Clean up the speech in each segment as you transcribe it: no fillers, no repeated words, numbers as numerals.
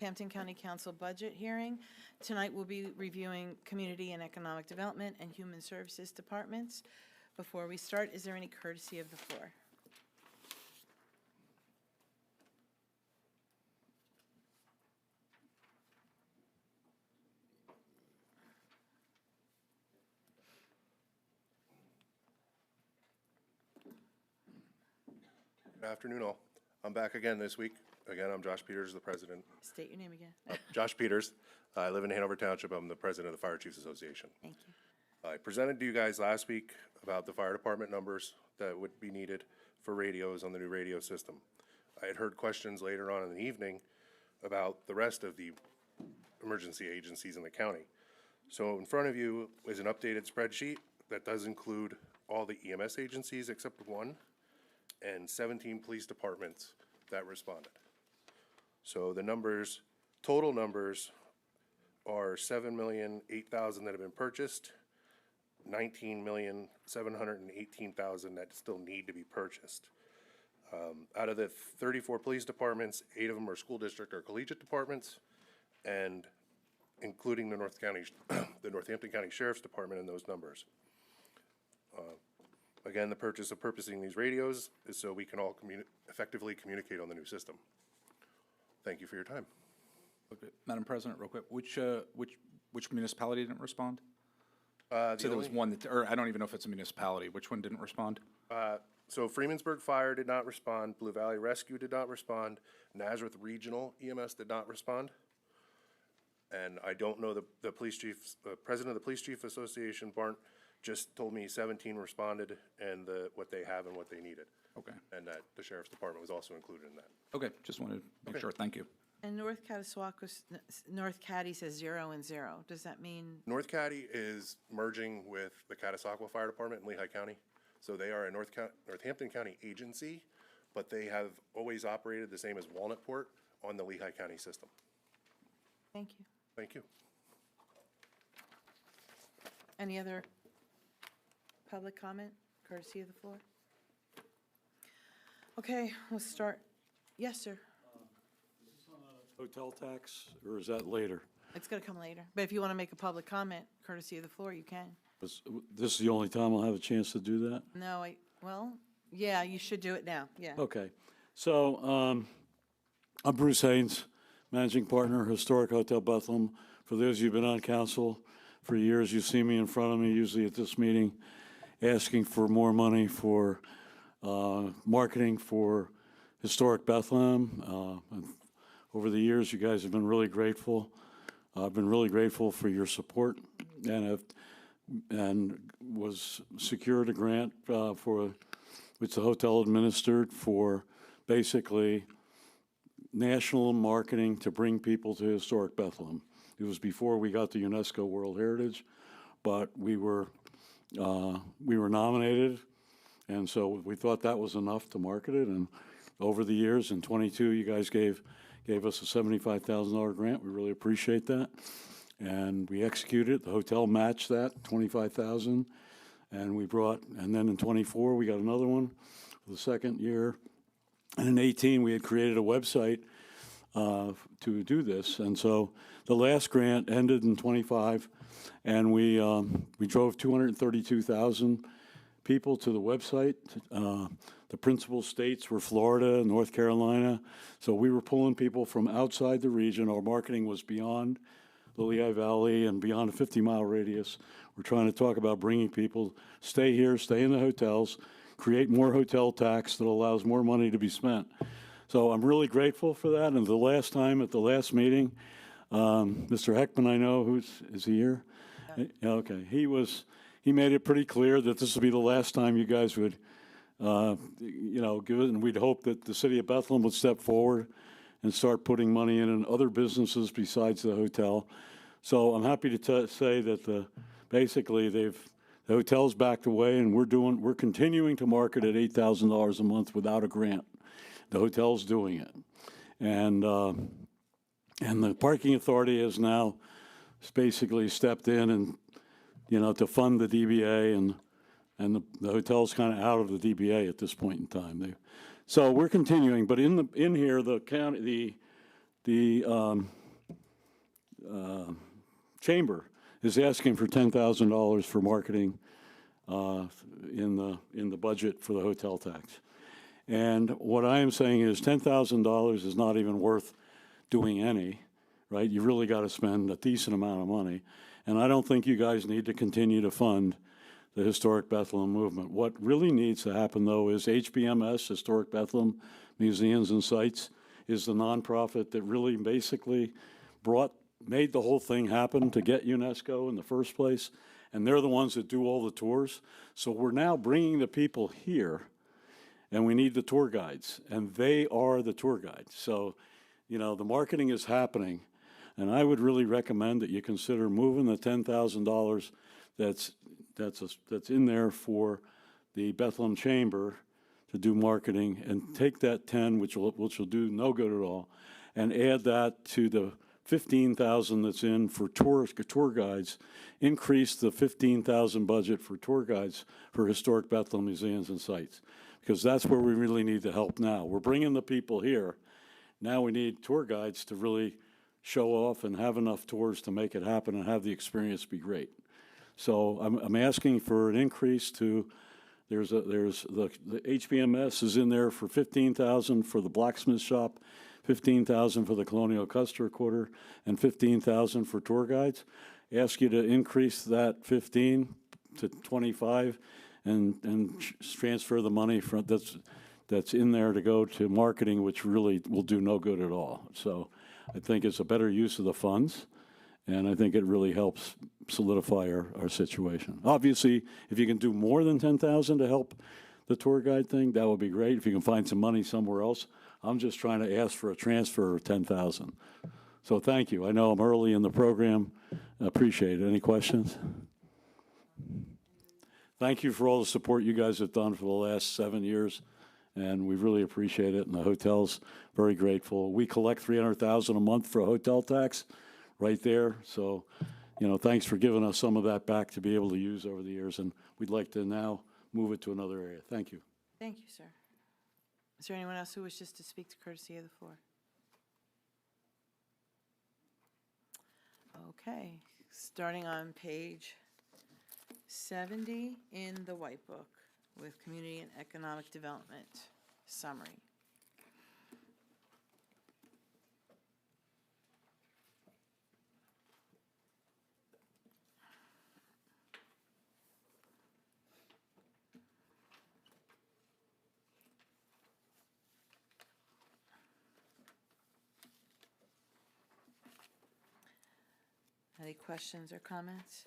Hampton County Council budget hearing. Tonight we'll be reviewing Community and Economic Development and Human Services Departments. Before we start, is there any courtesy of the floor? Good afternoon, all. I'm back again this week. Again, I'm Josh Peters, the president. State your name again. Josh Peters. I live in Hanover Township. I'm the president of the Fire Chiefs Association. Thank you. I presented to you guys last week about the fire department numbers that would be needed for radios on the new radio system. I had heard questions later on in the evening about the rest of the emergency agencies in the county. So in front of you is an updated spreadsheet that does include all the EMS agencies except one and 17 police departments that responded. So the numbers, total numbers are 7,008,000 that have been purchased, 19,718,000 that still need to be purchased. Out of the 34 police departments, 8 of them are school district or collegiate departments, and including the the Northampton County Sheriff's Department in those numbers. Again, the purpose of purchasing these radios is so we can all effectively communicate on the new system. Thank you for your time. Okay. Madam President, real quick, which municipality didn't respond? So So there was one that, or I don't even know if it's a municipality. Which one didn't respond? So Freemansburg Fire did not respond, Blue Valley Rescue did not respond, Nazareth Regional EMS did not respond. And I don't know the police chief, president of the Police Chief Association, Barnt, just told me 17 responded and what they have and what they needed. Okay. And that the Sheriff's Department was also included in that. Okay, just wanted to make sure. Thank you. And North Caddy says 0 and 0. Does that mean, North Caddy is merging with the Catasauqua Fire Department in Lehigh County. So they are a Northampton County agency, but they have always operated the same as Walnutport on the Lehigh County system. thank you. Thank you. Any other public comment, courtesy of the floor? Okay, we'll start. Yes, sir. Hotel tax, or is that later? It's going to come later. But if you want to make a public comment, courtesy of the floor, you can. This is the only time I'll have a chance to do that? No, well, yeah, you should do it now, yeah. Okay. So, I'm Bruce Haynes, Managing Partner, Historic Hotel Bethlehem. For those of you who've been on council for years, you see me in front of me, usually at this meeting, asking for more money for marketing for Historic Bethlehem. Over the years, you guys have been really grateful. I've been really grateful for your support, and was secured a grant which the hotel administered for basically national marketing to bring people to Historic Bethlehem. It was before we got the UNESCO World Heritage, but we were nominated, and so we thought that was enough to market it. And over the years, in '22, you guys gave us a $75,000 grant. We really appreciate that. And we executed it. The hotel matched that, $25,000. And then in '24, we got another one for the second year. And in '18, we had created a website to do this. And so the last grant ended in '25, and we drove 232,000 people to the website. The principal states were Florida, North Carolina. So we were pulling people from outside the region. Our marketing was beyond the Lehigh Valley and beyond a 50-mile radius. We're trying to talk about bringing people, stay here, stay in the hotels, create more hotel tax that allows more money to be spent. So I'm really grateful for that. And the last time at the last meeting, Mr. Heckman, I know, is he here? Yeah, okay. He made it pretty clear that this would be the last time you guys would give it, and we'd hope that the city of Bethlehem would step forward and start putting money in other businesses besides the hotel. So I'm happy to say that basically the hotel's backed away, and we're continuing to market at $8,000 a month without a grant. The hotel's doing it, and the parking authority has now basically stepped in and to fund the DBA, and the hotel's kind of out of the DBA at this point in time. So we're continuing, but in here, the county, the chamber is asking for $10,000 for marketing in the budget for the hotel tax. And what I am saying is $10,000 is not even worth doing any, right? You really got to spend a decent amount of money. And I don't think you guys need to continue to fund the Historic Bethlehem movement. What really needs to happen, though, is HBMS, Historic Bethlehem Museums and Sites, is the nonprofit that really basically made the whole thing happen to get UNESCO in the first place. And they're the ones that do all the tours. So we're now bringing the people here, and we need the tour guides, and they are the tour guides. So, you know, the marketing is happening, and I would really recommend that you consider moving the $10,000 that's in there for the Bethlehem Chamber to do marketing, and take that 10, which will do no good at all, and add that to the 15,000 that's in for tour guides, increase the 15,000 budget for tour guides for Historic Bethlehem Museums and Sites, because that's where we really need the help now. We're bringing the people here. Now we need tour guides to really show off and have enough tours to make it happen and have the experience be great. So I'm asking for an increase to, the HBMS is in there for 15,000 for the blacksmith shop, 15,000 for the Colonial Custer Quarter, and 15,000 for tour guides. Ask you to increase that 15 to 25 and transfer the money from that's in there to go to marketing, which really will do no good at all. So I think it's a better use of the funds, and I think it really helps solidify our situation. Obviously, if you can do more than 10,000 to help the tour guide thing, that would be great. If you can find some money somewhere else, I'm just trying to ask for a transfer of 10,000. So thank you. I know I'm early in the program. I appreciate it. Any questions? Thank you for all the support you guys have done for the last 7 years, and we really appreciate it. And the hotel's very grateful. We collect $300,000 a month for a hotel tax right there. So, you know, thanks for giving us some of that back to be able to use over the years. And we'd like to now move it to another area. Thank you. Thank you, sir. Is there anyone else who wishes to speak to courtesy of the floor? Okay, starting on page 70 in the White Book with Community and Economic Development Summary. Any questions or comments?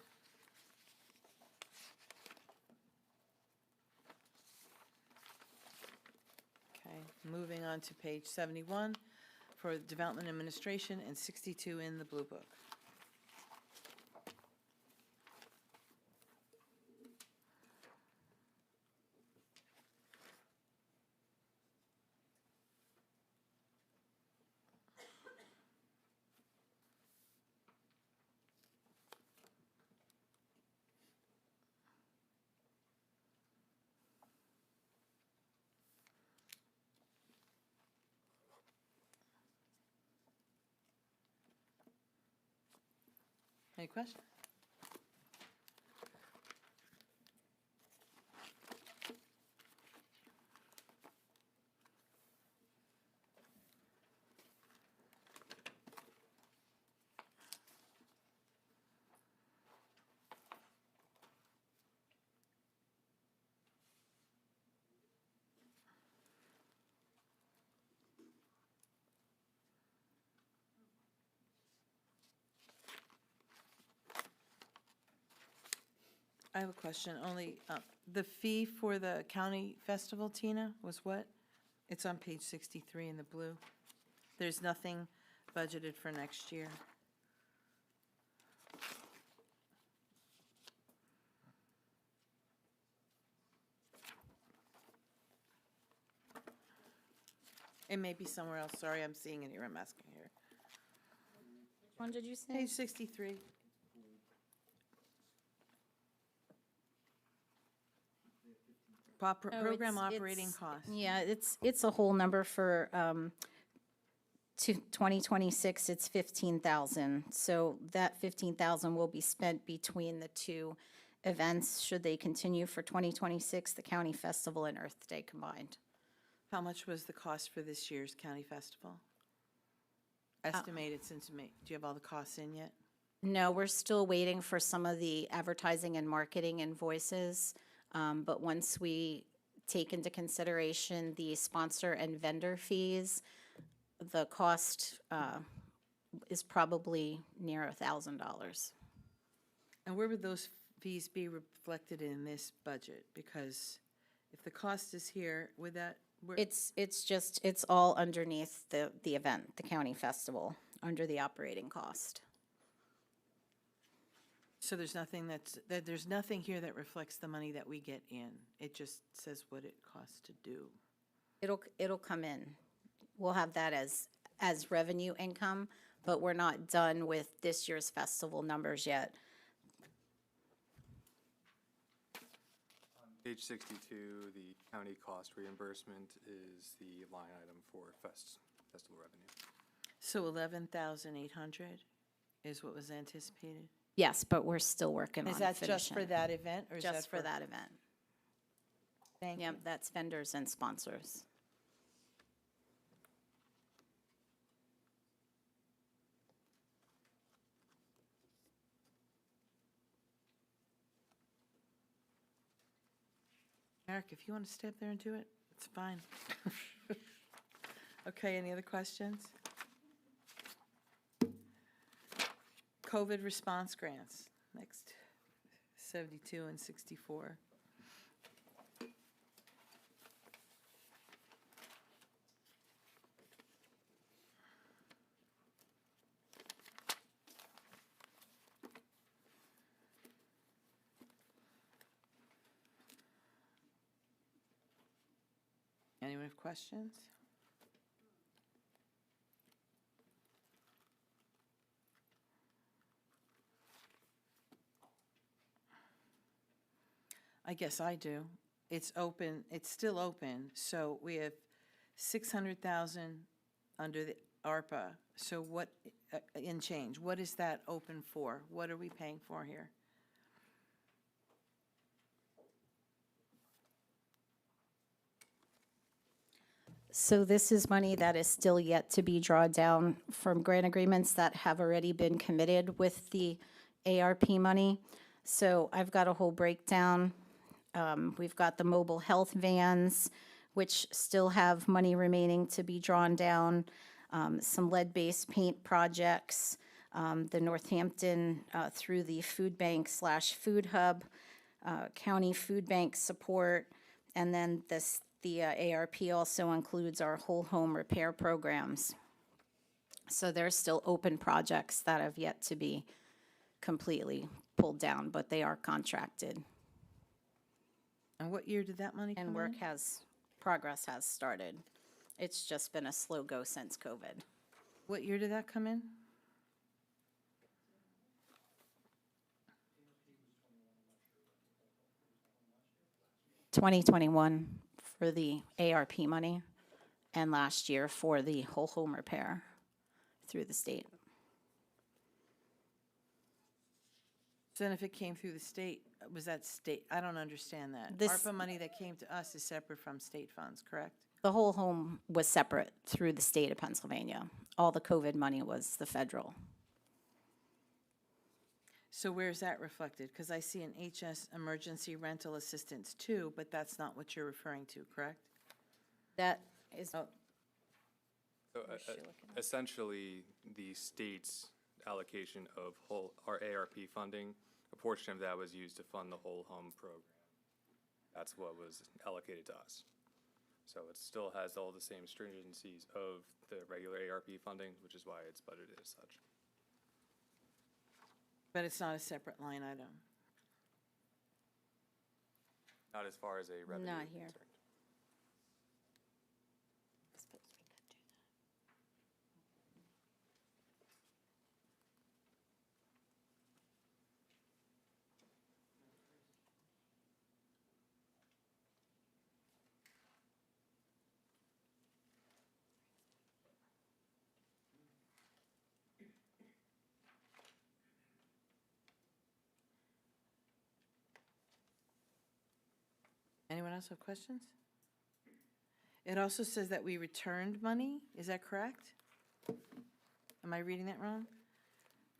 Okay, moving on to page 71 for Development Administration and 62 in the Blue Book. Any questions? I have a question, only, the fee for the county festival, Tina, was what? It's on page 63 in the blue. There's nothing budgeted for next year. It may be somewhere else, sorry, I'm seeing it here, I'm asking here. Which one did you say? Page 63. Oh, Program it's- operating it's- costs. Yeah, it's a whole number for To 2026, it's 15,000. So that 15,000 will be spent between the two events, should they continue for 2026, the County Festival and Earth Day combined. How much was the cost for this year's county festival? Estimated since May. Do you have all the costs in yet? No, we're still waiting for some of the advertising and marketing invoices. But once we take into consideration the sponsor and vendor fees, the cost is probably near $1,000. And where would those fees be reflected in this budget? Because if the cost is here, would that, It's all underneath the event, the county festival, under the operating cost. so there's nothing there's nothing here that reflects the money that we get in. It just says what it costs to do. It'll come in. We'll have that as revenue income, but we're not done with this year's festival numbers yet. Page 62, the county cost reimbursement is the line item for festival revenue. So 11,800 is what was anticipated? Yes, but we're still working on Is that finishing. just for that event, or is that Just for that event. Thank you. Yep, that's vendors and sponsors. Eric, if you want to stay up there and do it, it's fine. Okay, any other questions? COVID response grants, next, 72 and 64. Anyone have questions? I guess I do. It's open, it's still open, so we have 600,000 under the ARPA. So what, in change, what is that open for? What are we paying for here? So this is money that is still yet to be drawn down from grant agreements that have already been committed with the ARP money. So I've got a whole breakdown. We've got the mobile health vans, which still have money remaining to be drawn down, some lead-based paint projects, the Northampton through the food bank / food hub, county food bank support, and then the ARP also includes our whole home repair programs. So there's still open projects that have yet to be completely pulled down, but they are contracted. And what year did that money come And in? progress has started. It's just been a slow go since COVID. What year did that come in? $2021 for the ARP money, and last year for the whole home repair through the state. So then if it came through the state, was that state, I don't understand that. This- ARPA money that came to us is separate from state funds, correct? The whole home was separate through the state of Pennsylvania. All the COVID money was the federal. So where's that reflected? Because I see an HS emergency rental assistance too, but that's not what you're referring to, correct? That is, Oh, So essentially, the state's allocation of our ARP funding, a portion of that was used to fund the whole home program. That's what was allocated to us. So it still has all the same stringencies of the regular ARP funding, which is why it's budgeted as such. but it's not a separate line item. Not as far as a revenue Not is here. concerned. Anyone else have questions? It also says that we returned money, is that correct? Am I reading that wrong?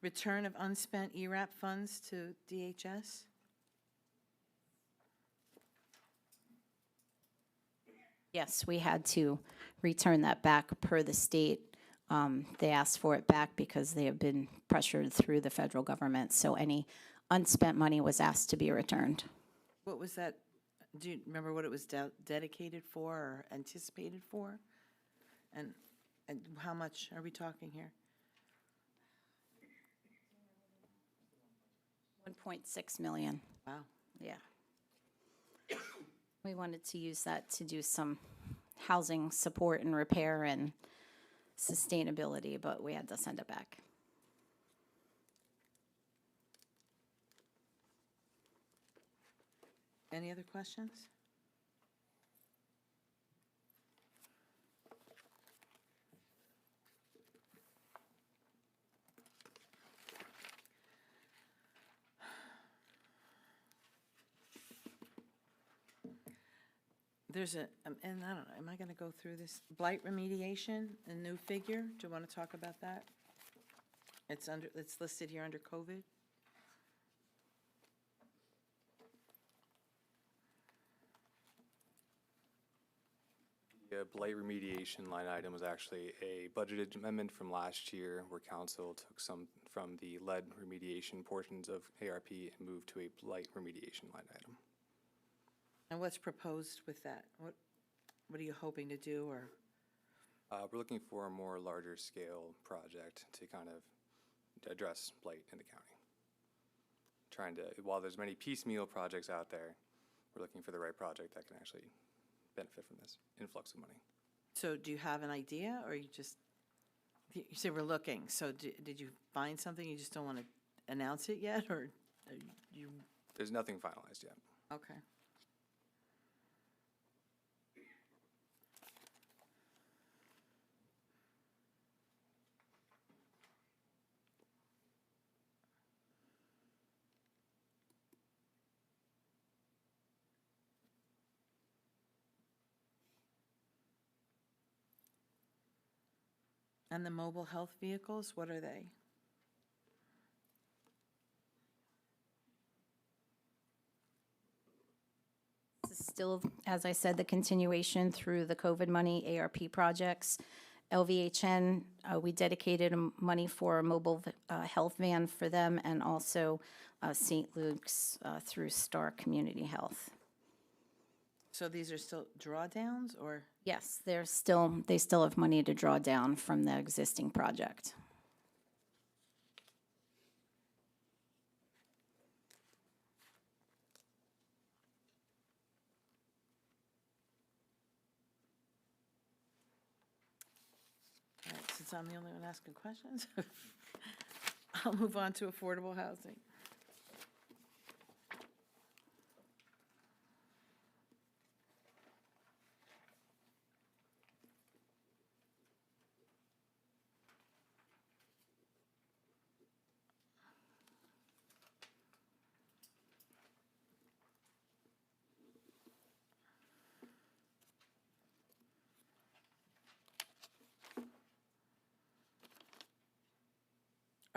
Return of unspent ERAP funds to DHS? Yes, we had to return that back per the state. They asked for it back because they have been pressured through the federal government. So any unspent money was asked to be returned. What was that, do you remember what it was dedicated for or anticipated for? And how much are we talking here? 1.6 million, Wow. yeah. We wanted to use that to do some housing support and repair and sustainability, but we had to send it back. Any other questions? There's a, and I don't know, am I gonna go through this? Blight remediation, a new figure, do you wanna talk about that? It's listed here under COVID. The blight remediation line item was actually a budgeted amendment from last year where council took some from the lead remediation portions of ARP and moved to a blight remediation line item. And what's proposed with that? What are you hoping to do, or? We're looking for a more larger scale project to kind of address blight in the county. Trying to, while there's many piecemeal projects out there, we're looking for the right project that can actually benefit from this influx of money. So do you have an idea, or you say we're looking, so did you find something, you just don't want to announce it yet, or are you, There's nothing finalized yet. okay. And the mobile health vehicles, what are they? This is still, as I said, the continuation through the COVID money, ARP projects. LVHN, we dedicated money for a mobile health van for them, and also St. Luke's through Star Community Health. So these are still drawdowns, or? Yes, they still have money to draw down from the existing project. All right, since I'm the only one asking questions, I'll move on to affordable housing.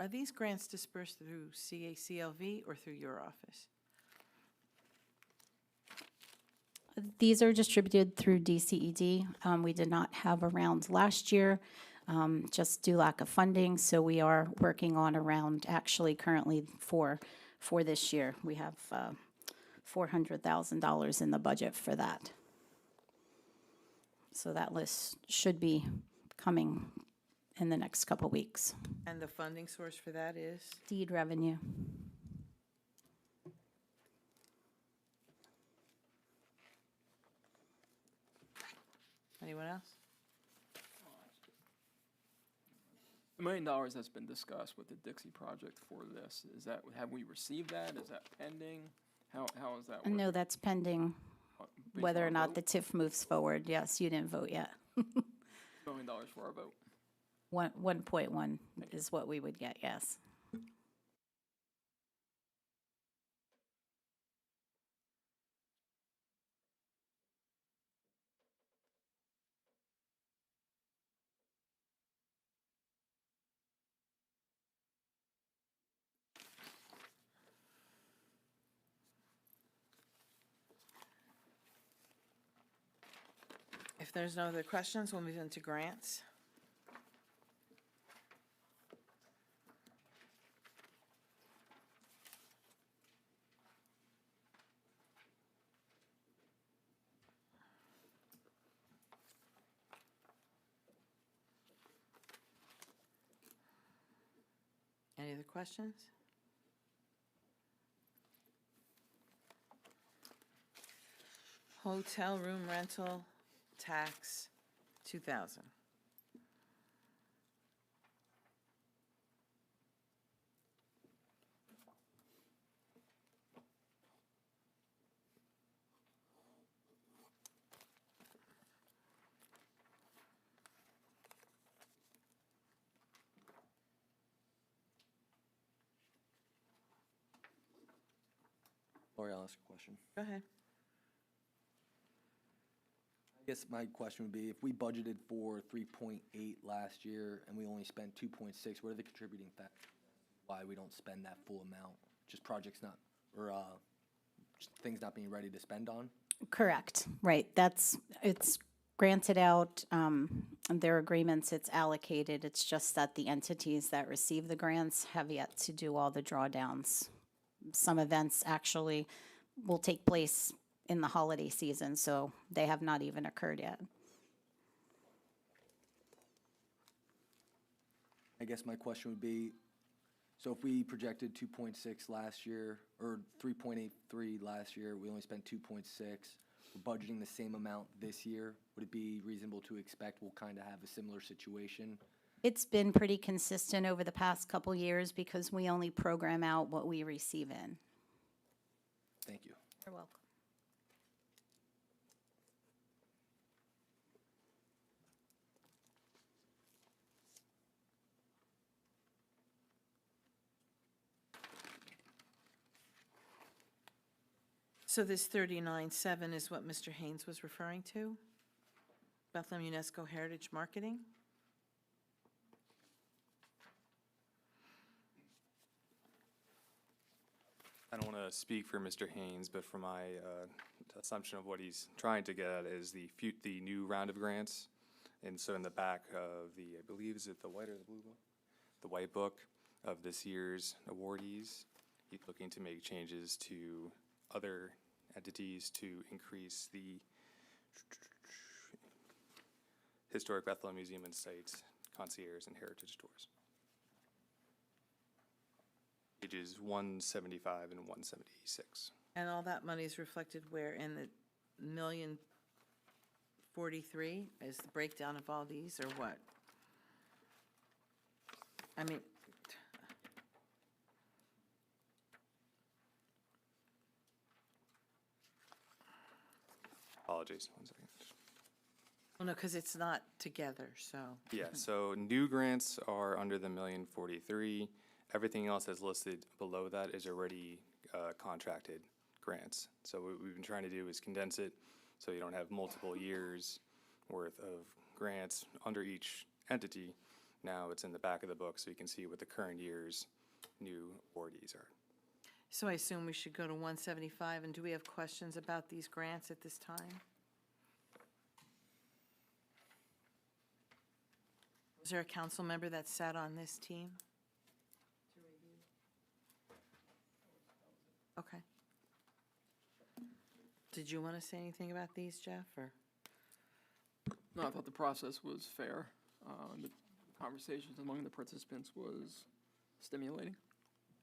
Are these grants dispersed through CACLV or through your office? These are distributed through DCED. We did not have a round last year, just due lack of funding, so we are working on a round actually currently for this year. We have $400,000 in the budget for that. So that list should be coming in the next couple weeks. And the funding source for that is? Deed revenue. Anyone else? $1 million that's been discussed with the Dixie project for this, is that, have we received that? Is that pending? How is that working? No, that's pending Based whether on or our not the vote? TIF moves forward. Yes, you didn't vote yet. $1 million for our vote. 1.1 is what we would get, yes. there's no other questions, we'll move into grants. Any other questions? Hotel room rental tax, 2,000. Lori, I'll ask a question. Go ahead. I guess my question would be, if we budgeted for 3.8 last year and we only spent 2.6, what are the contributing factors? Why we don't spend that full amount? Just projects not, or just things not being ready to spend on? Correct, right. It's granted out, their agreements, it's allocated. It's just that the entities that receive the grants have yet to do all the drawdowns. Some events actually will take place in the holiday season, so they have not even occurred yet. I guess my question would be, so if we projected 2.6 last year, or 3.83 last year, we only spent 2.6, we're budgeting the same amount this year, would it be reasonable to expect we'll kind of have a similar situation? It's been pretty consistent over the past couple years because we only program out what we receive in. Thank you. You're welcome. So this 39.7 is what Mr. Haynes was referring to? Bethlehem UNESCO Heritage Marketing? I don't want to speak for Mr. Haynes, but for my assumption of what he's trying to get at is the new round of grants. And so in the back of the, I believe, is it the white or the blue book? The white book of this year's awardees, he's looking to make changes to other entities to increase the Historic Bethlehem Museum and Sites, concierge, and heritage tours. Pages 175 and 176. And all that money is reflected where in the 1,043,000 is the breakdown of all these, or what? I mean, Apologies, 1 second. well, no, because it's not together, so. Yeah, so new grants are under the 1,043,000. Everything else that's listed below that is already contracted grants. So what we've been trying to do is condense it so you don't have multiple years worth of grants under each entity. Now it's in the back of the book so you can see what the current year's new awardees are. So I assume we should go to 175, and do we have questions about these grants at this time? Was there a council member that sat on this team? Okay. Did you want to say anything about these, Jeff, or? No, I thought the process was fair. The conversations among the participants was stimulating.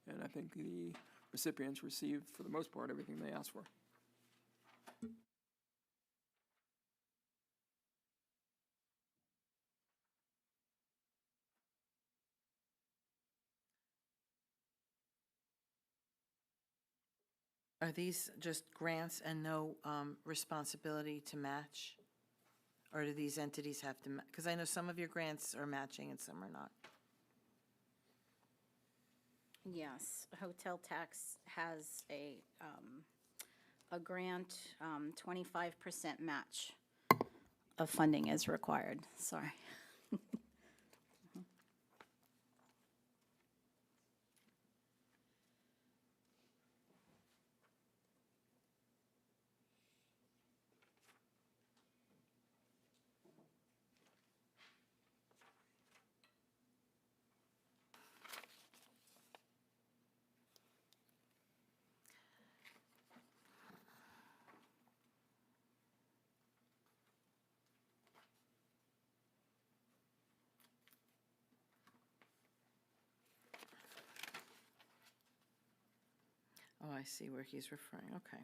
And I think the recipients received, for the most part, everything they asked for. Are these just grants and no responsibility to match? Or do these entities have to, because I know some of your grants are matching and some are not. Yes, hotel tax has a grant, 25% match of funding is required, sorry. I see where he's referring, okay.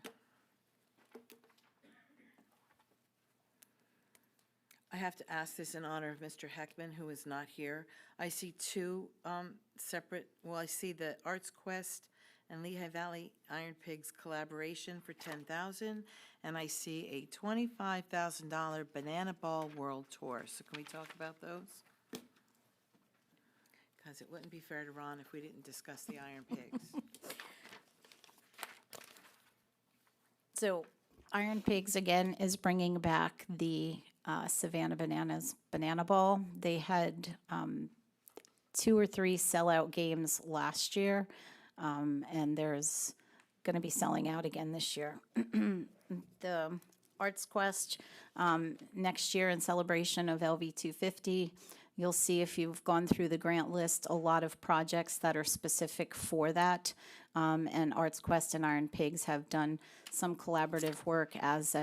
I have to ask this in honor of Mr. Heckman, who is not here. I see two separate, well, I see the Arts Quest and Lehigh Valley Iron Pigs collaboration for $10,000, and I see a $25,000 Banana Ball World Tour. So can we talk about those? Because it wouldn't be fair to Ron if we didn't discuss the Iron Pigs. So Iron Pigs, again, is bringing back the Savannah Bananas Banana Ball. They had 2 or 3 sellout games last year, and there's going to be selling out again this year. The Arts Quest, next year in celebration of LV 250, you'll see if you've gone through the grant list, a lot of projects that are specific for that. And Arts Quest and Iron Pigs have done some collaborative work as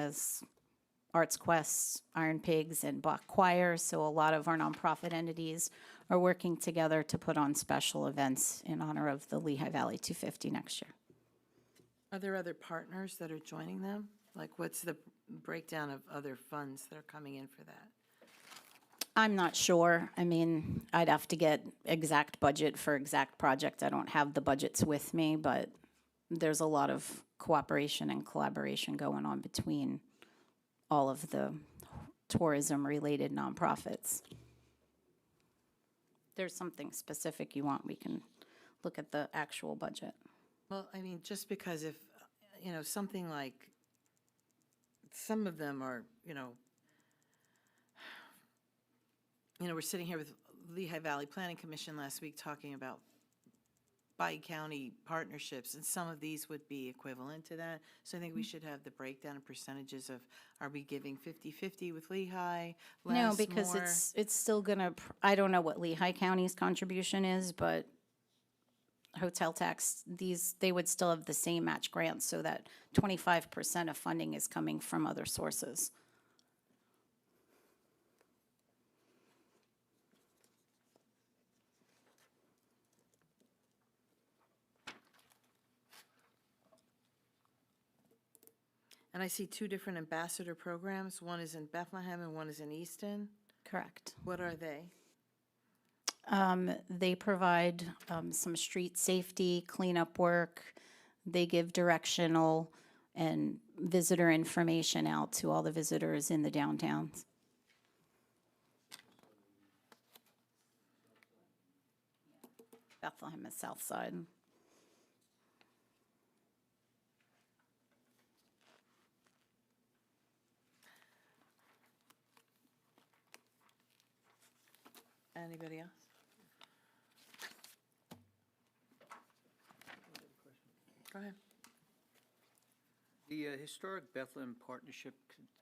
Arts Quest, Iron Pigs, and Bach Choir. So a lot of our nonprofit entities are working together to put on special events in honor of the Lehigh Valley 250 next year. Are there other partners that are joining them? Like, what's the breakdown of other funds that are coming in for that? I'm not sure. I mean, I'd have to get exact budget for exact project. I don't have the budgets with me, but there's a lot of cooperation and collaboration going on between all of the tourism-related nonprofits. If there's something specific you want, we can look at the actual budget. Well, I mean, just because if, something like, some of them are, we're sitting here with Lehigh Valley Planning Commission last week talking about bi-county partnerships, and some of these would be equivalent to that. So I think we should have the breakdown of percentages of, are we giving 50-50 with Lehigh, less, No, because more? it's still gonna, I don't know what Lehigh County's contribution is, but hotel tax, they would still have the same match grants, so that 25% of funding is coming from other sources. And I see 2 different ambassador programs. One is in Bethlehem and one is in Easton. Correct. What are they? They provide some street safety, cleanup work. They give directional and visitor information out to all the visitors in the downtowns. Bethlehem is south side. Anybody else? Go ahead. The Historic Bethlehem Partnership,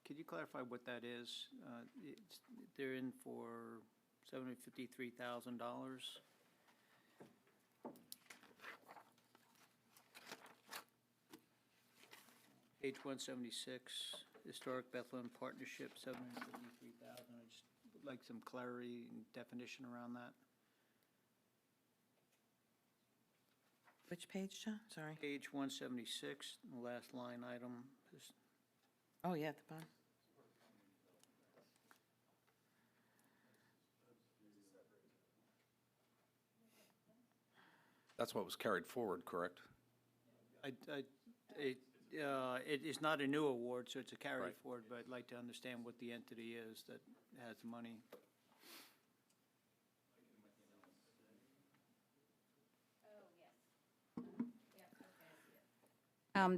could you clarify what that is? They're in for $753,000. Page 176, Historic Bethlehem Partnership, $753,000. I just would like some clarity and definition around that. Which page, John? Sorry. Page 176, the last line item. Oh, yeah, at the bottom. That's what was carried forward, correct? It is not a new award, so it's a carry Right. forward, but I'd like to understand what the entity is that has the money.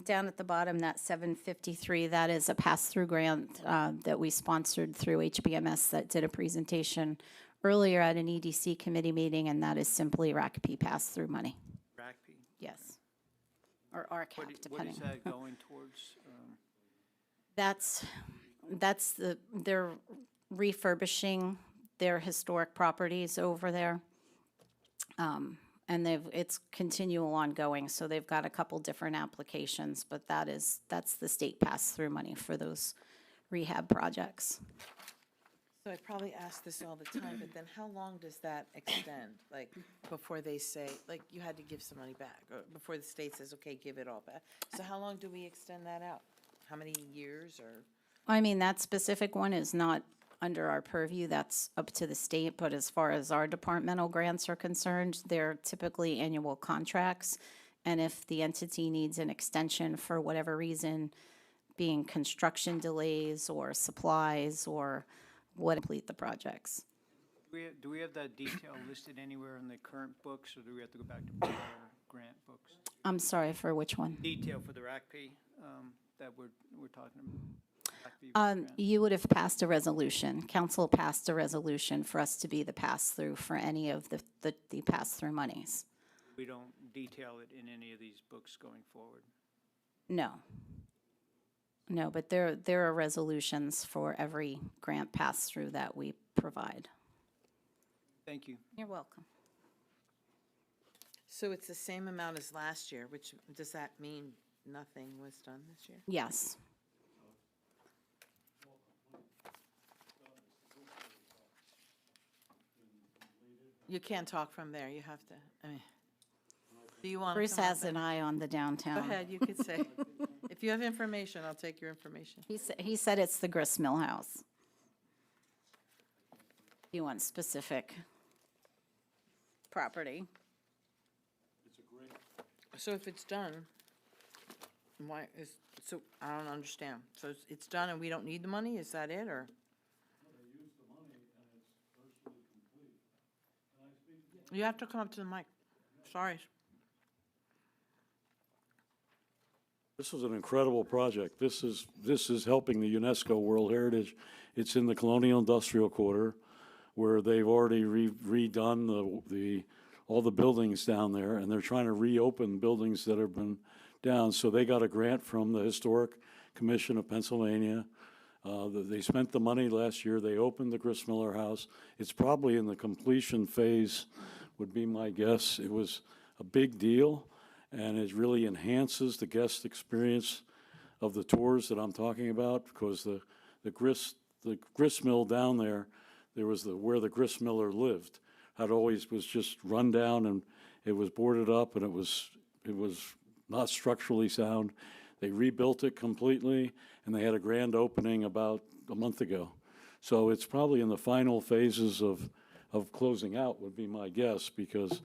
Down at the bottom, that 753, that is a pass-through grant that we sponsored through HBMS that did a presentation earlier at an EDC committee meeting, and that is simply RACP pass-through money. RACP? Yes. Or RCAP, What is depending. that going towards? That's they're refurbishing their historic properties over there. And it's continual ongoing, so they've got a couple different applications, but that's the state pass-through money for those rehab projects. So I probably ask this all the time, but then how long does that extend? Like, before they say, like, you had to give some money back, or before the state says, okay, give it all back? So how long do we extend that out? How many years, or? I mean, that specific one is not under our purview, that's up to the state, but as far as our departmental grants are concerned, they're typically annual contracts. And if the entity needs an extension for whatever reason, being construction delays or supplies or what, complete the projects. Do we have that detail listed anywhere in the current books, or do we have to go back to prior grant books? I'm sorry, for which one? Detail for the RACP that we're talking about? RACP grant. You would have passed a resolution. Council passed a resolution for us to be the pass-through for any of the pass-through monies. We don't detail it in any of these books going forward. No. No, but there are resolutions for every grant pass-through that we provide. Thank you. You're welcome. So it's the same amount as last year, which, does that mean nothing was done this year? Yes. You can't talk from there, you have to, I mean, do you want to Bruce come up has an and- eye on the downtown. Go ahead, you could say. If you have information, I'll take your information. He said it's the Grist Mill House. You want specific property? So if it's done, why is, so, I don't understand. So it's done and we don't need the money, is that it, or? You have to come up to the mic, sorry. This is an incredible project. This is helping the UNESCO World Heritage. It's in the Colonial Industrial Quarter, where they've already redone all the buildings down there, and they're trying to reopen buildings that have been down. So they got a grant from the Historic Commission of Pennsylvania. They spent the money last year. They opened the Gristmiller House. It's probably in the completion phase, would be my guess. It was a big deal, and it really enhances the guest experience of the tours that I'm talking about, because the grist mill down there was where the grist miller lived. It always was just run down, and it was boarded up, and it was not structurally sound. They rebuilt it completely, and they had a grand opening about a month ago. So it's probably in the final phases of closing out, would be my guess, because,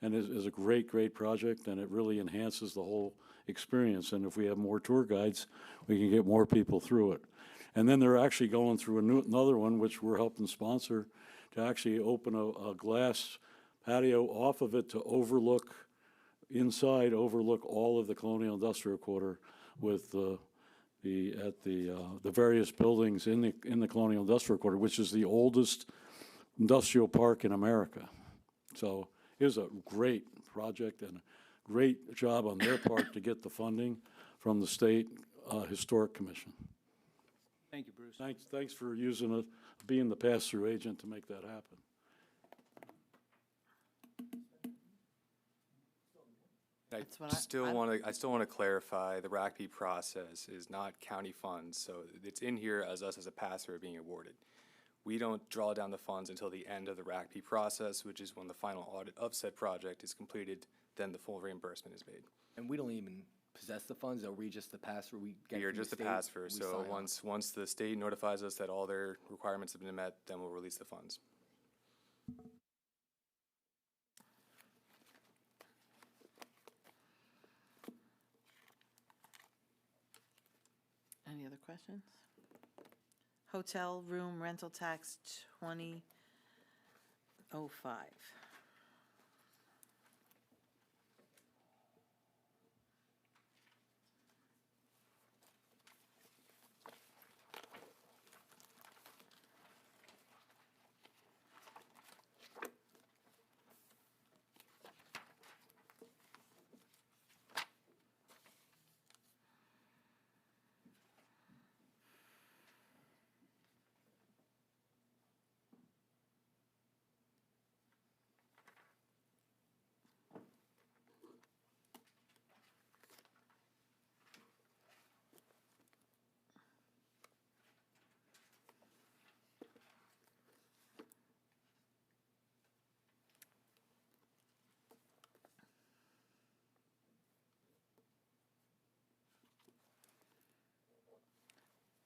and it is a great, great project, and it really enhances the whole experience. And if we have more tour guides, we can get more people through it. And then they're actually going through another one, which we're helping sponsor, to actually open a glass patio off of it to overlook all of the Colonial Industrial Quarter with the various buildings in the Colonial Industrial Quarter, which is the oldest industrial park in America. So it was a great project and a great job on their part to get the funding from the State Historic Commission. Thank you, Bruce. Thanks for being the pass-through agent to make that happen. I what I- still want to clarify, the RACP process is not county funds, so it's in here as us as a pass-through being awarded. We don't draw down the funds until the end of the RACP process, which is when the final audit of said project is completed, then the full reimbursement is made. And we don't even possess the funds, are we just the pass-through we get We are from the just a state? pass-through, We so sign on. once the state notifies us that all their requirements have been met, then we'll release the funds. Any other questions? Hotel room rental tax 2005.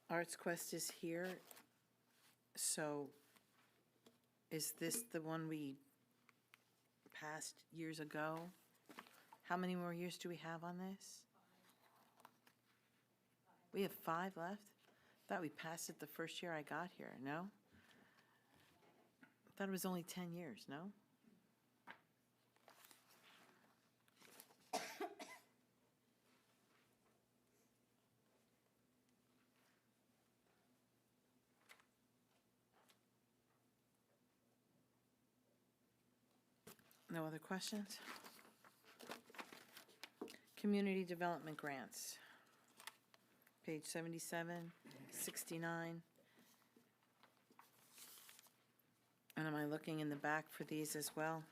Arts Quest is here, so is this the one we passed years ago? How many more years do we have on this? We have 5 left? Thought we passed it the first year I got here, no? Thought it was only 10 years, no? No other questions? Community development grants. Page 77, 69. And am I looking in the back for these as well?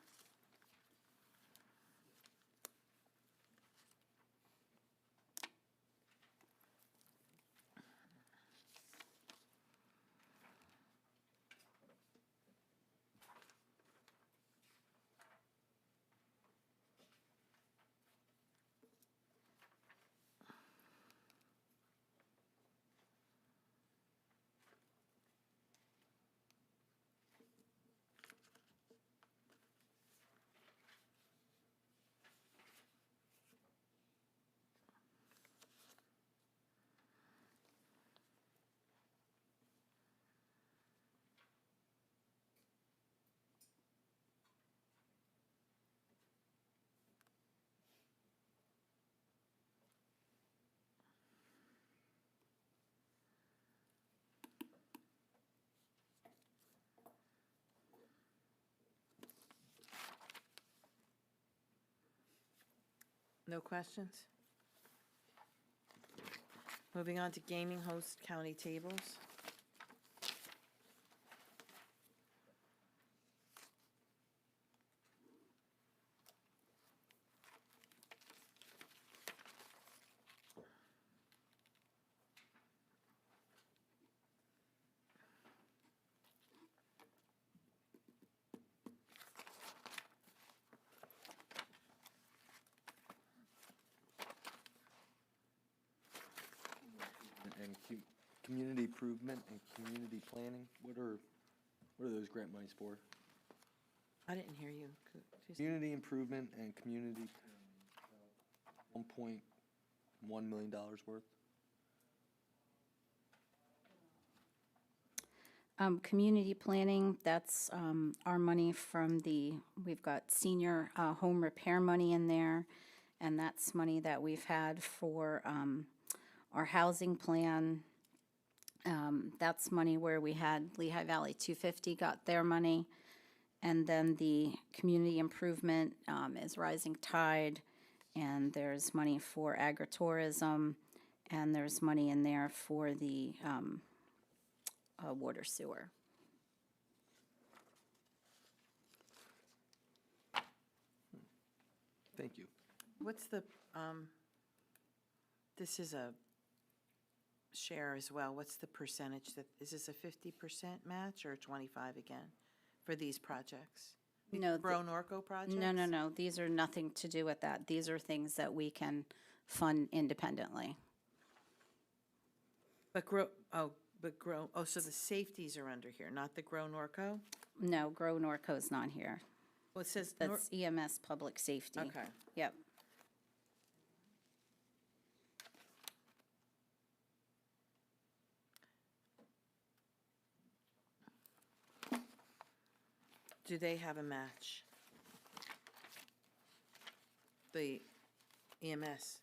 No questions? Moving on to gaming host county tables. And community improvement and community planning, what are those grant monies for? I didn't hear you. Community improvement and community, $1.1 million worth? Community planning, that's our money from we've got senior home repair money in there, and that's money that we've had for our housing plan. That's money where we had Lehigh Valley 250 got their money, and then the community improvement is Rising Tide, and there's money for agritourism, and there's money in there for the water sewer. Thank you. What's the, this is a share as well. What's the percentage that, is this a 50% match or 25 again for these projects? No, Grow Norco projects? No, these are nothing to do with that. These are things that we can fund independently. But so the safeties are under here, not the Grow Norco? No, Grow Norco's not here. Well, it says, That's EMS Public Safety. okay. Yep. Do they have a match? The EMS?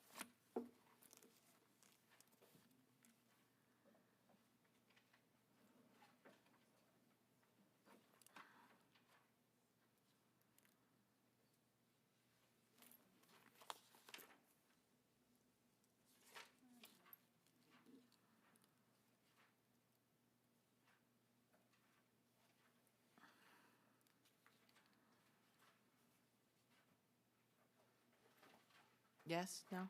Yes, no?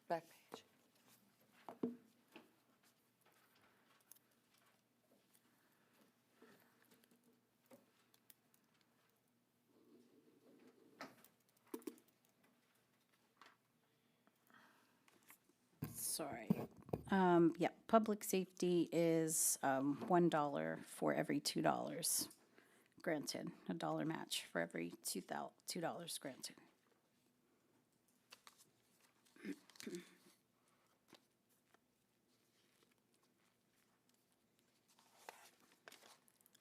Back page. Sorry. Yeah, public safety is $1 for every $2 granted, a dollar match for every $2 granted.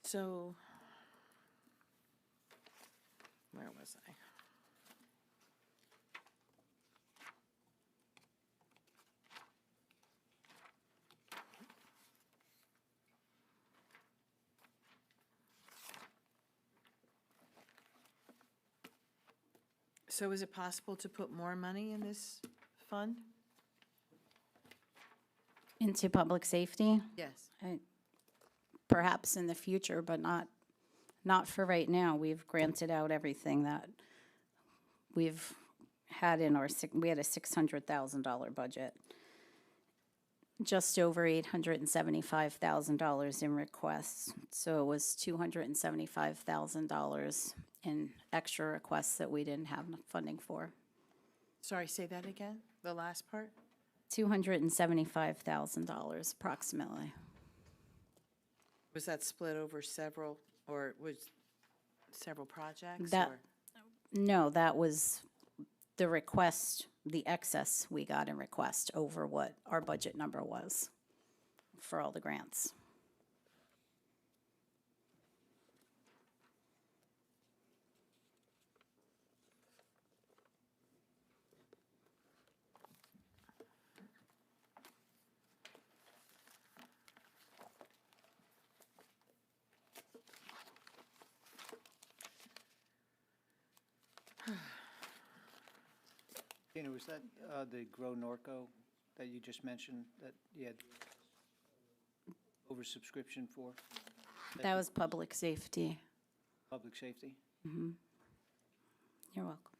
So, where was I? So is it possible to put more money in this fund? Into public safety, Yes. perhaps in the future, but not for right now. We've granted out everything that we've had in our, we had a $600,000 budget. Just over $875,000 in requests. So it was $275,000 in extra requests that we didn't have funding for. Sorry, say that again, the last part? $275,000 approximately. Was that split over several, or was several projects? That- or- No, that was the request, the excess we got in request over what our budget number was for all the grants. Tina, was that the Grow Norco that you just mentioned that you had oversubscription for? That was public safety. Public safety? You're welcome.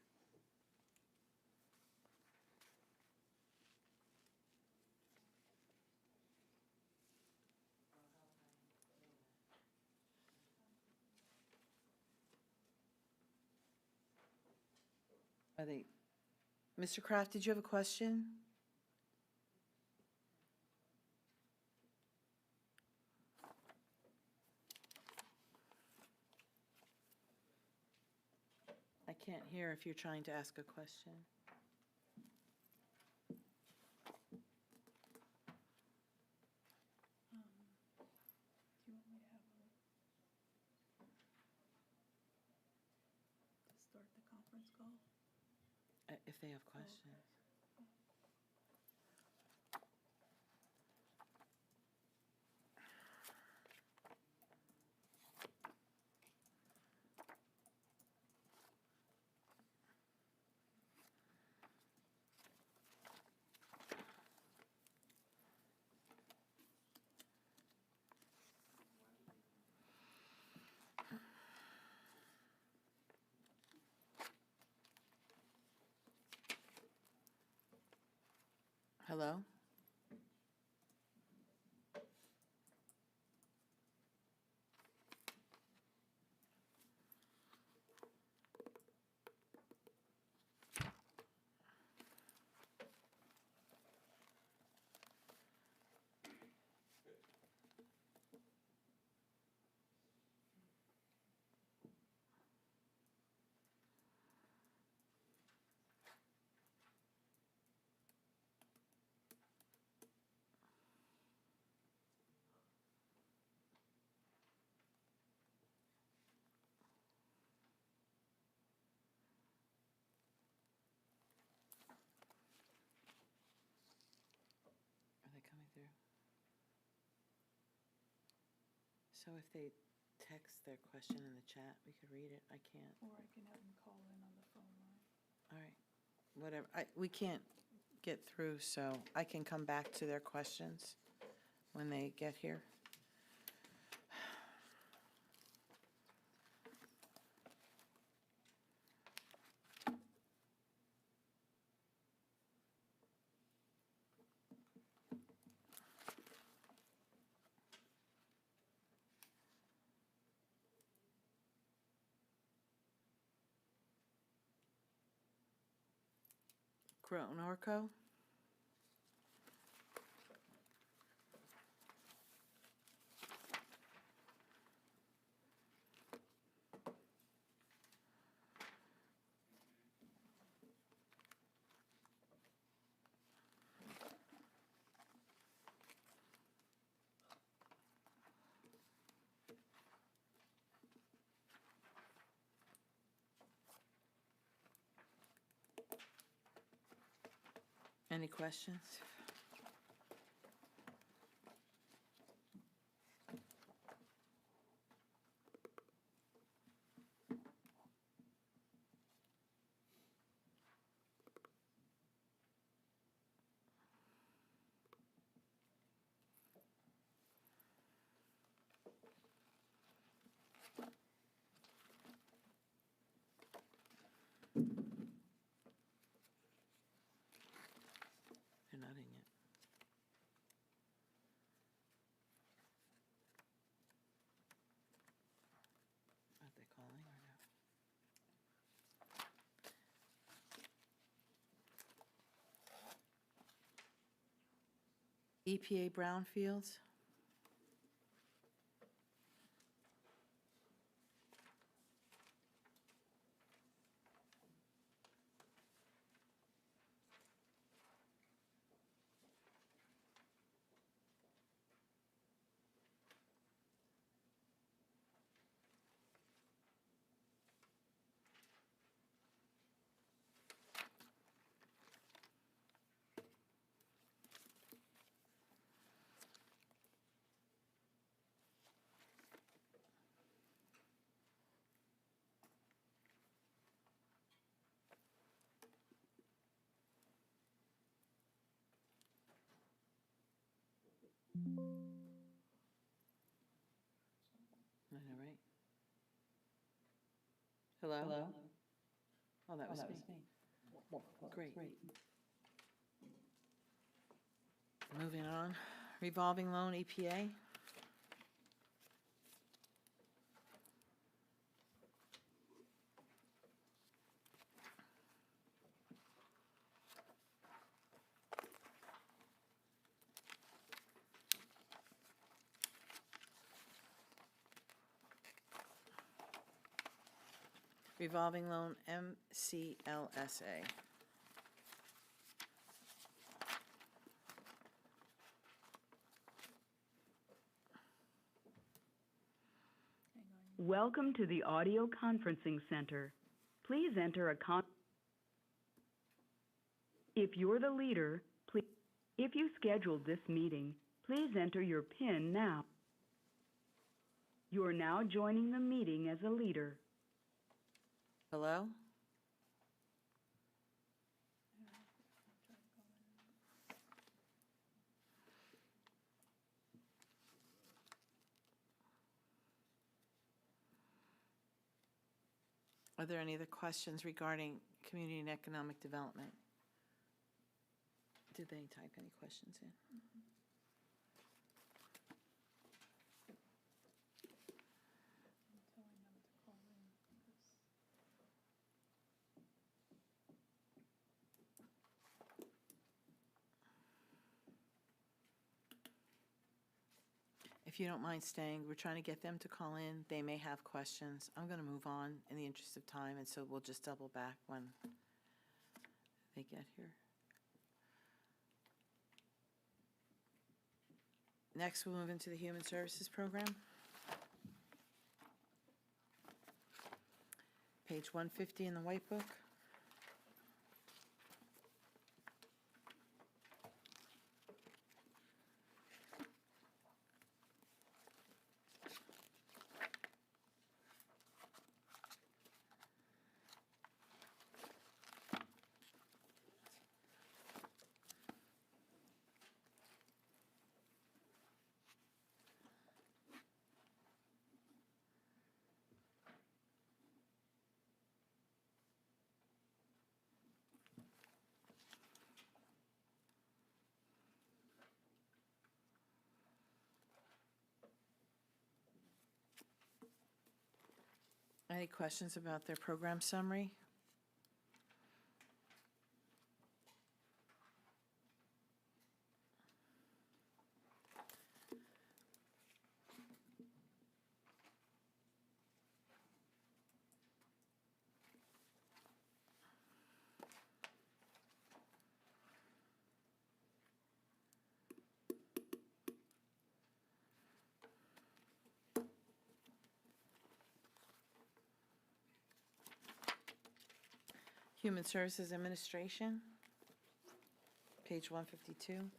Are they, Mr. Kraft, did you have a question? I can't hear if you're trying to ask a question. If they have questions. Hello? Are they coming through? So if they text their question in the chat, we could read it. I can't. Or I can have them call in on the phone line. All right, whatever. We can't get through, so I can come back to their questions when they get here. Groton Orco. Any questions? They're not in yet. Are they calling or no? EPA Brownfields. I know, right? Hello? Hello? Oh, that was me. Great. Moving on. Revolving loan, EPA. Revolving loan, MCLSA. Welcome to the audio conferencing center. Please enter a If you're the leader, please. If you scheduled this meeting, please enter your PIN now. You are now joining the meeting as a leader. Hello? Are there any other questions regarding community and economic development? Did they type any questions in? If you don't mind staying, we're trying to get them to call in. They may have questions. I'm going to move on in the interest of time, and so we'll just double back when they get here. Next, we'll move into the Human Services Program. Page 150 in the White Book. Any questions about their program summary? Human Services Administration, page 152.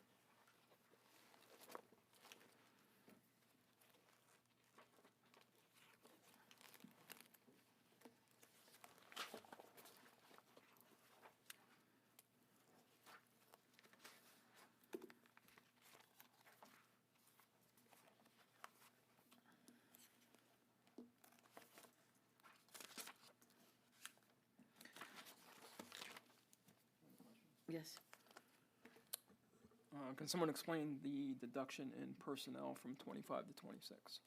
Yes. Can someone explain the deduction in personnel from 25 to 26?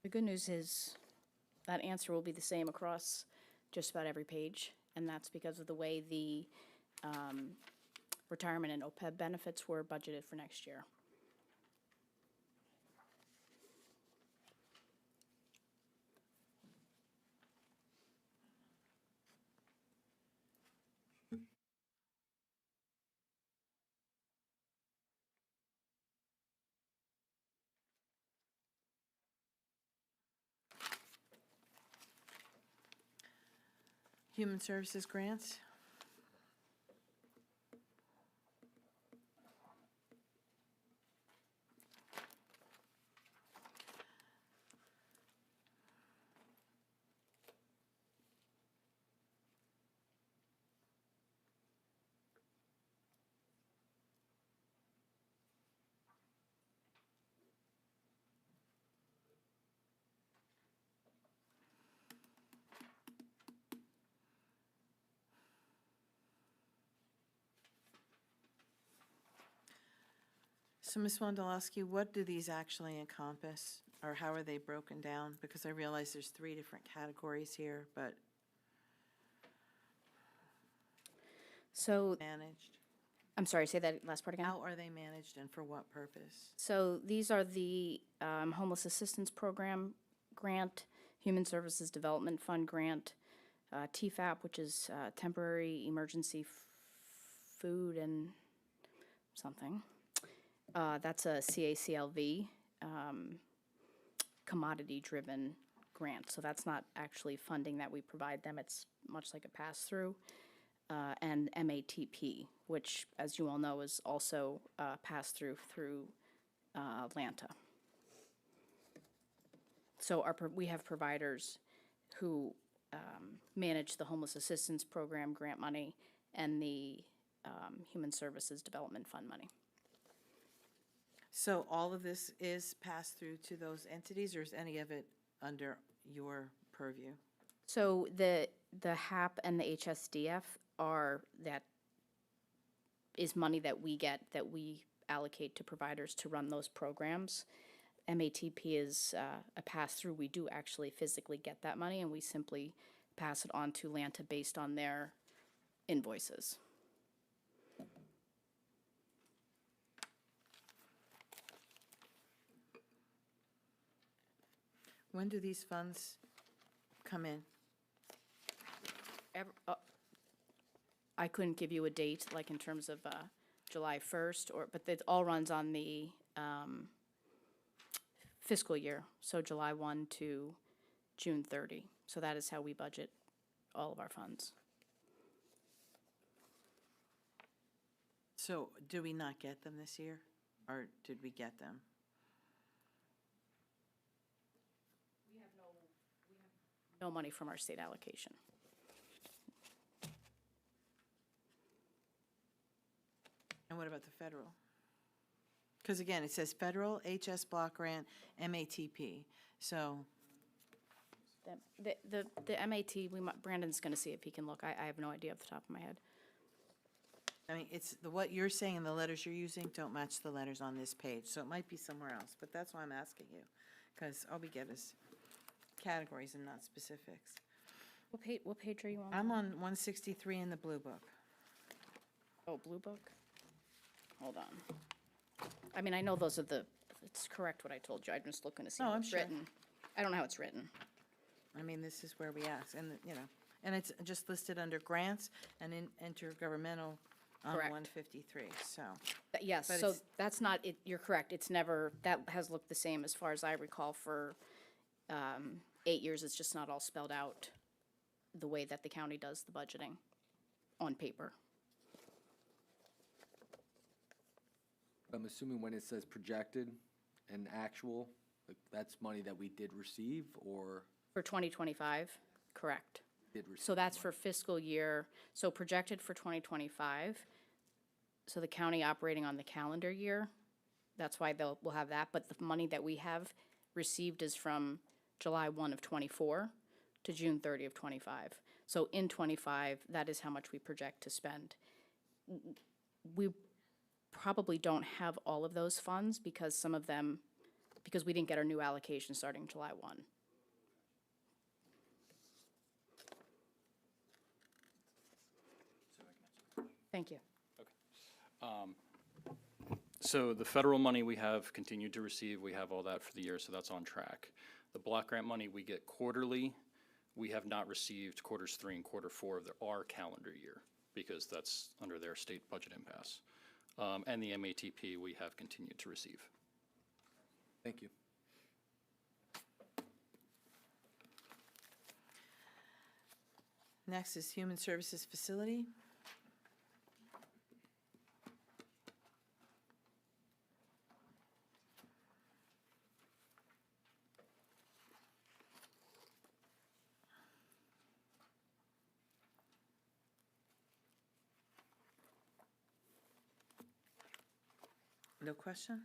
The good news is that answer will be the same across just about every page, and that's because of the way the retirement and OPEB benefits were budgeted for next year. Human Services Grants, so Ms. Wondolowski, what do these actually encompass, or how are they broken down? Because I realize there's 3 different categories here, but So, managed. I'm sorry, say that last part again? How are they managed and for what purpose? So these are the Homeless Assistance Program grant, Human Services Development Fund grant, TFAP, which is Temporary Emergency Food and something. That's a CACLV, commodity-driven grant. So that's not actually funding that we provide them. It's much like a pass-through. And MATP, which, as you all know, is also pass-through through Atlanta. So we have providers who manage the Homeless Assistance Program grant money and the Human Services Development Fund money. So all of this is passed through to those entities, or is any of it under your purview? So the HAP and the HSDF that is money that we get, that we allocate to providers to run those programs. MATP is a pass-through. We do actually physically get that money, and we simply pass it on to Atlanta based on their invoices. When do these funds come in? I couldn't give you a date, like in terms of July 1st, but it all runs on the fiscal year, so July 1 to June 30. So that is how we budget all of our funds. So do we not get them this year, or did we get them? No money from our state allocation. And what about the federal? Because again, it says federal, HS block grant, MATP. So, The MAT, Brandon's going to see if he can look. I have no idea off the top of my head. I mean, what you're saying and the letters you're using don't match the letters on this page, so it might be somewhere else, but that's why I'm asking you. Because all we get is categories and not specifics. What page are you on? I'm on 163 in the blue book. Oh, Blue Book? Hold on. I mean, I know those are it's correct what I told you. I'm just looking to see Oh, how I'm it's sure. written. I don't know how it's written. I mean, this is where we ask, and, and it's just listed under grants and in intergovernmental on Correct. 153, so. Yes, But so it's- that's not, you're correct. It's never, that has looked the same as far as I recall for 8 years, it's just not all spelled out the way that the county does the budgeting on paper. I'm assuming when it says projected and actual, like, that's money that we did receive or For 2025, correct. did receive? So that's for fiscal year, so projected for 2025. So the county operating on the calendar year, that's why we'll have that. But the money that we have received is from July 1 of '24 to June 30 of '25. So in '25, that is how much we project to spend. We probably don't have all of those funds because some of them, because we didn't get our new allocation starting July 1. Thank you. So the federal money we have continued to receive, we have all that for the year, so that's on track. The block grant money we get quarterly, we have not received quarters 3 and quarter 4 of our calendar year, because that's under their state budget impasse. And the MATP we have continued to receive. Thank you. Next is Human Services Facility. No questions?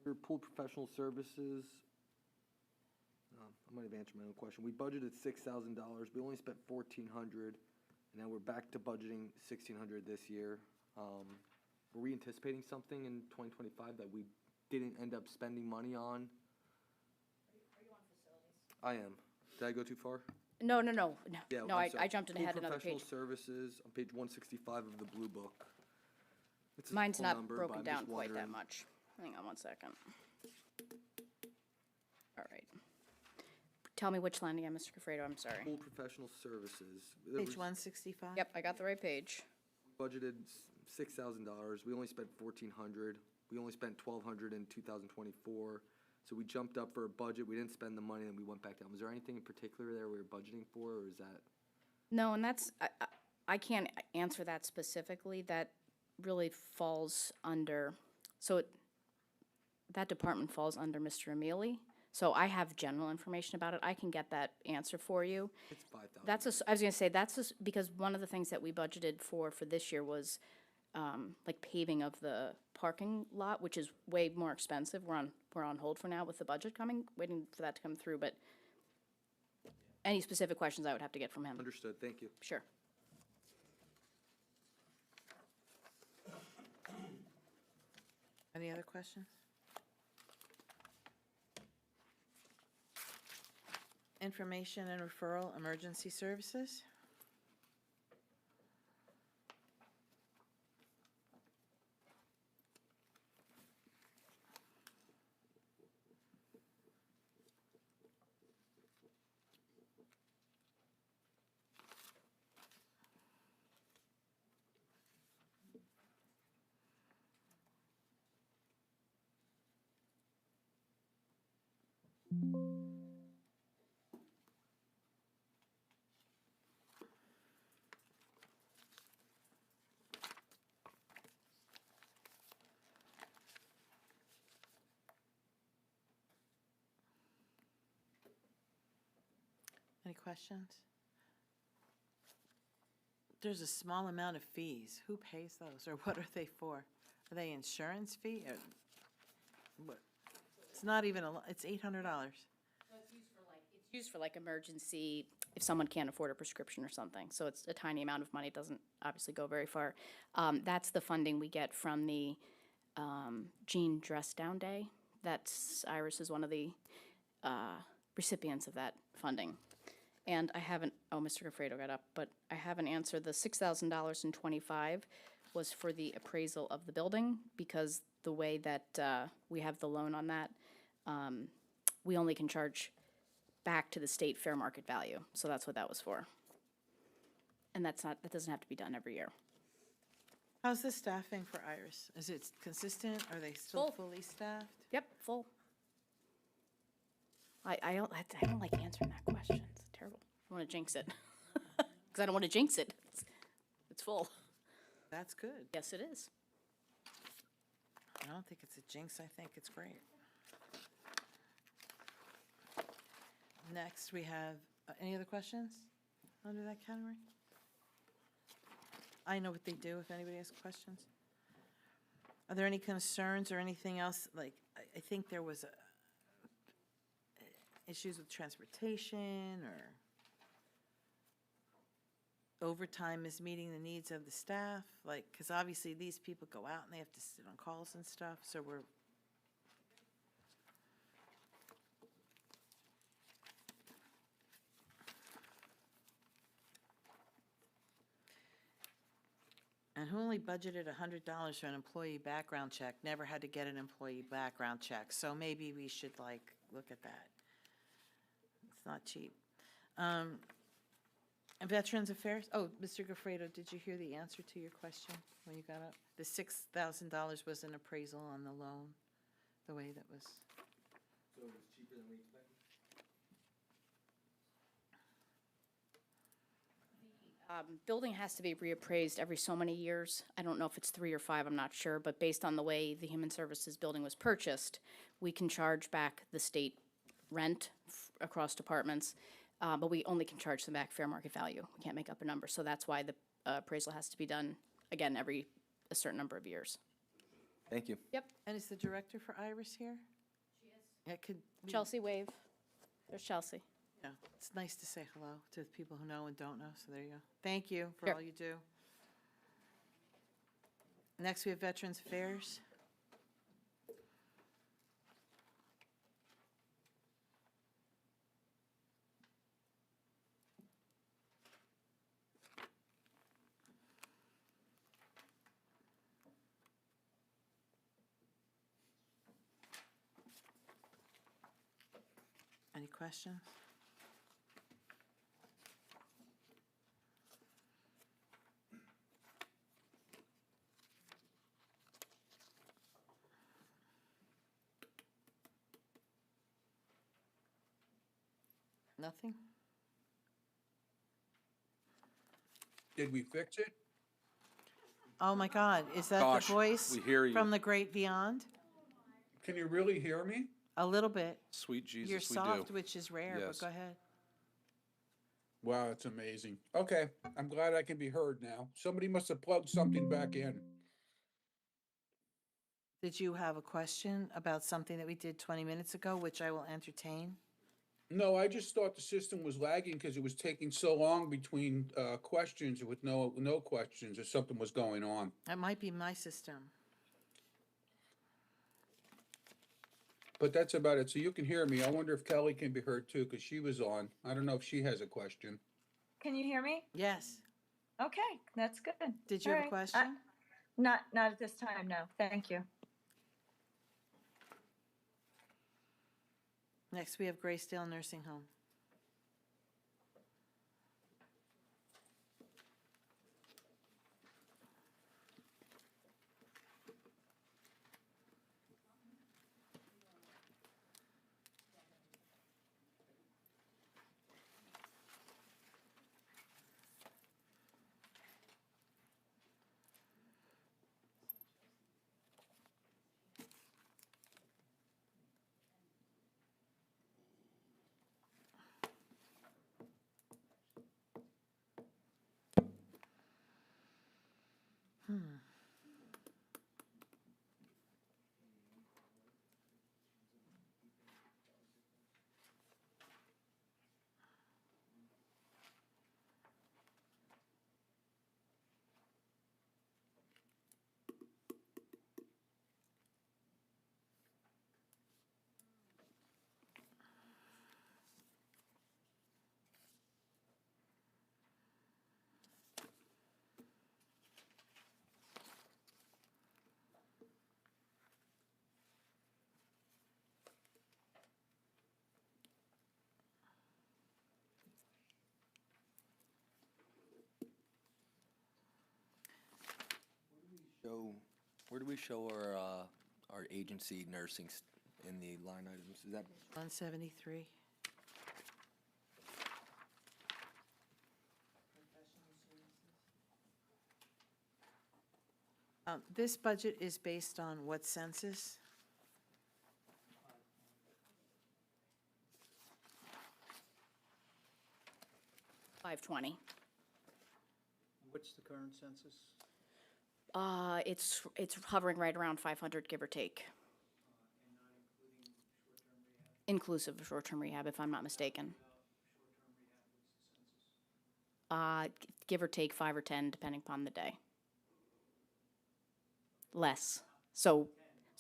Under pool professional services, I might have answered my own question. We budgeted $6,000. We only spent $1,400, and now we're back to budgeting $1,600 this year. Were we anticipating something in 2025 that we didn't end up spending money on? Are you on facilities? I am. Did I go too far? No, Yeah, no, I'm I sorry. jumped ahead another Pool page. professional services on page 165 of the blue book. It's a Mine's small not number, but broken I'm down just quite that wondering. much. Hang on one second. All right. Tell me which line again, Mr. Gafredo, I'm sorry. Pool professional services. There Page was 165? Yep, I got the right page. Budgeted $6,000. We only spent $1,400. We only spent $1,200 in 2024. So we jumped up for a budget. We didn't spend the money, and we went back down. Was there anything in particular there we were budgeting for, or is that? No, and that's, I can't answer that specifically. That really falls under, that department falls under Mr. Emili. So I have general information about it. I can get that answer for you. It's $5,000. I was gonna say, because one of the things that we budgeted for this year was, like paving of the parking lot, which is way more expensive. We're on hold for now with the budget coming, waiting for that to come through, but any specific questions I would have to get from him. Understood. Thank you. Sure. Any other questions? Information and referral, emergency services. Any questions? There's a small amount of fees. Who pays those, or what are they for? Are they insurance fee? Or what? It's not even it's $800. It's used for like emergency, if someone can't afford a prescription or something. So it's a tiny amount of money. It doesn't obviously go very far. That's the funding we get from the Jean Dress Down Day. Iris is one of the recipients of that funding. And I haven't, oh, Mr. Gafredo got up, but I haven't answered. The $6,000 in '25 was for the appraisal of the building, because the way that we have the loan on that, we only can charge back to the state fair market value. So that's what that was for. And that doesn't have to be done every year. How's the staffing for Iris? Is it consistent? Are they still Full. fully staffed? Yep, full. I don't like answering that question. It's terrible. I want to jinx it. Because I don't want to jinx it. It's full. That's good. Yes, it is. I don't think it's a jinx. I think it's great. Next, we have, any other questions under that category? I know what they do if anybody has questions. Are there any concerns or anything else? Like, I think there was issues with transportation, or overtime is meeting the needs of the staff, like, because obviously these people go out and they have to sit on calls and stuff, so we're. And who only budgeted $100 for an employee background check, never had to get an employee background check, so maybe we should, like, look at that. It's not cheap. And Veterans Affairs, oh, Mr. Gafredo, did you hear the answer to your question when you got up? The $6,000 was an appraisal on the loan, the way that was. So it was cheaper than we expected? Building has to be reappraised every so many years. I don't know if it's 3 or 5, I'm not sure, but based on the way the Human Services building was purchased, we can charge back the state rent across departments, but we only can charge them back fair market value. We can't make up a number, so that's why the appraisal has to be done, again, every a certain number of years. Thank you. Yep. And is the director for Iris here? She is. Yeah, could. Chelsea, wave. There's Chelsea. Yeah, it's nice to say hello to the people who know and don't know, so there you go. Thank you for Sure. all you do. Next, we have Veterans Affairs. Any questions? Nothing? Did we fix it? Oh, my God, is that Gosh, the voice we hear you. from the great beyond? Can you really hear me? A little bit. Sweet Jesus, You're we soft, do. which is rare, but Yes. go ahead. Wow, it's amazing. Okay, I'm glad I can be heard now. Somebody must have plugged something back in. Did you have a question about something that we did 20 minutes ago, which I will entertain? No, I just thought the system was lagging because it was taking so long between questions with no questions, or something was going on. That might be my system. But that's about it. So you can hear me. I wonder if Kelly can be heard too, because she was on. I don't know if she has a question. Can you hear me? Yes. Okay, that's good. Did you All have a right. question? Not at this time, no. Thank you. Next, we have Graysdale Nursing Home. So, where do we show our agency nursing in the line items? Is that 173. This budget is based on what census? $520. What's the current census? It's hovering right around 500, give or take. Inclusive of short-term rehab, if I'm not mistaken. Give or take 5 or 10, depending upon the day. Less. So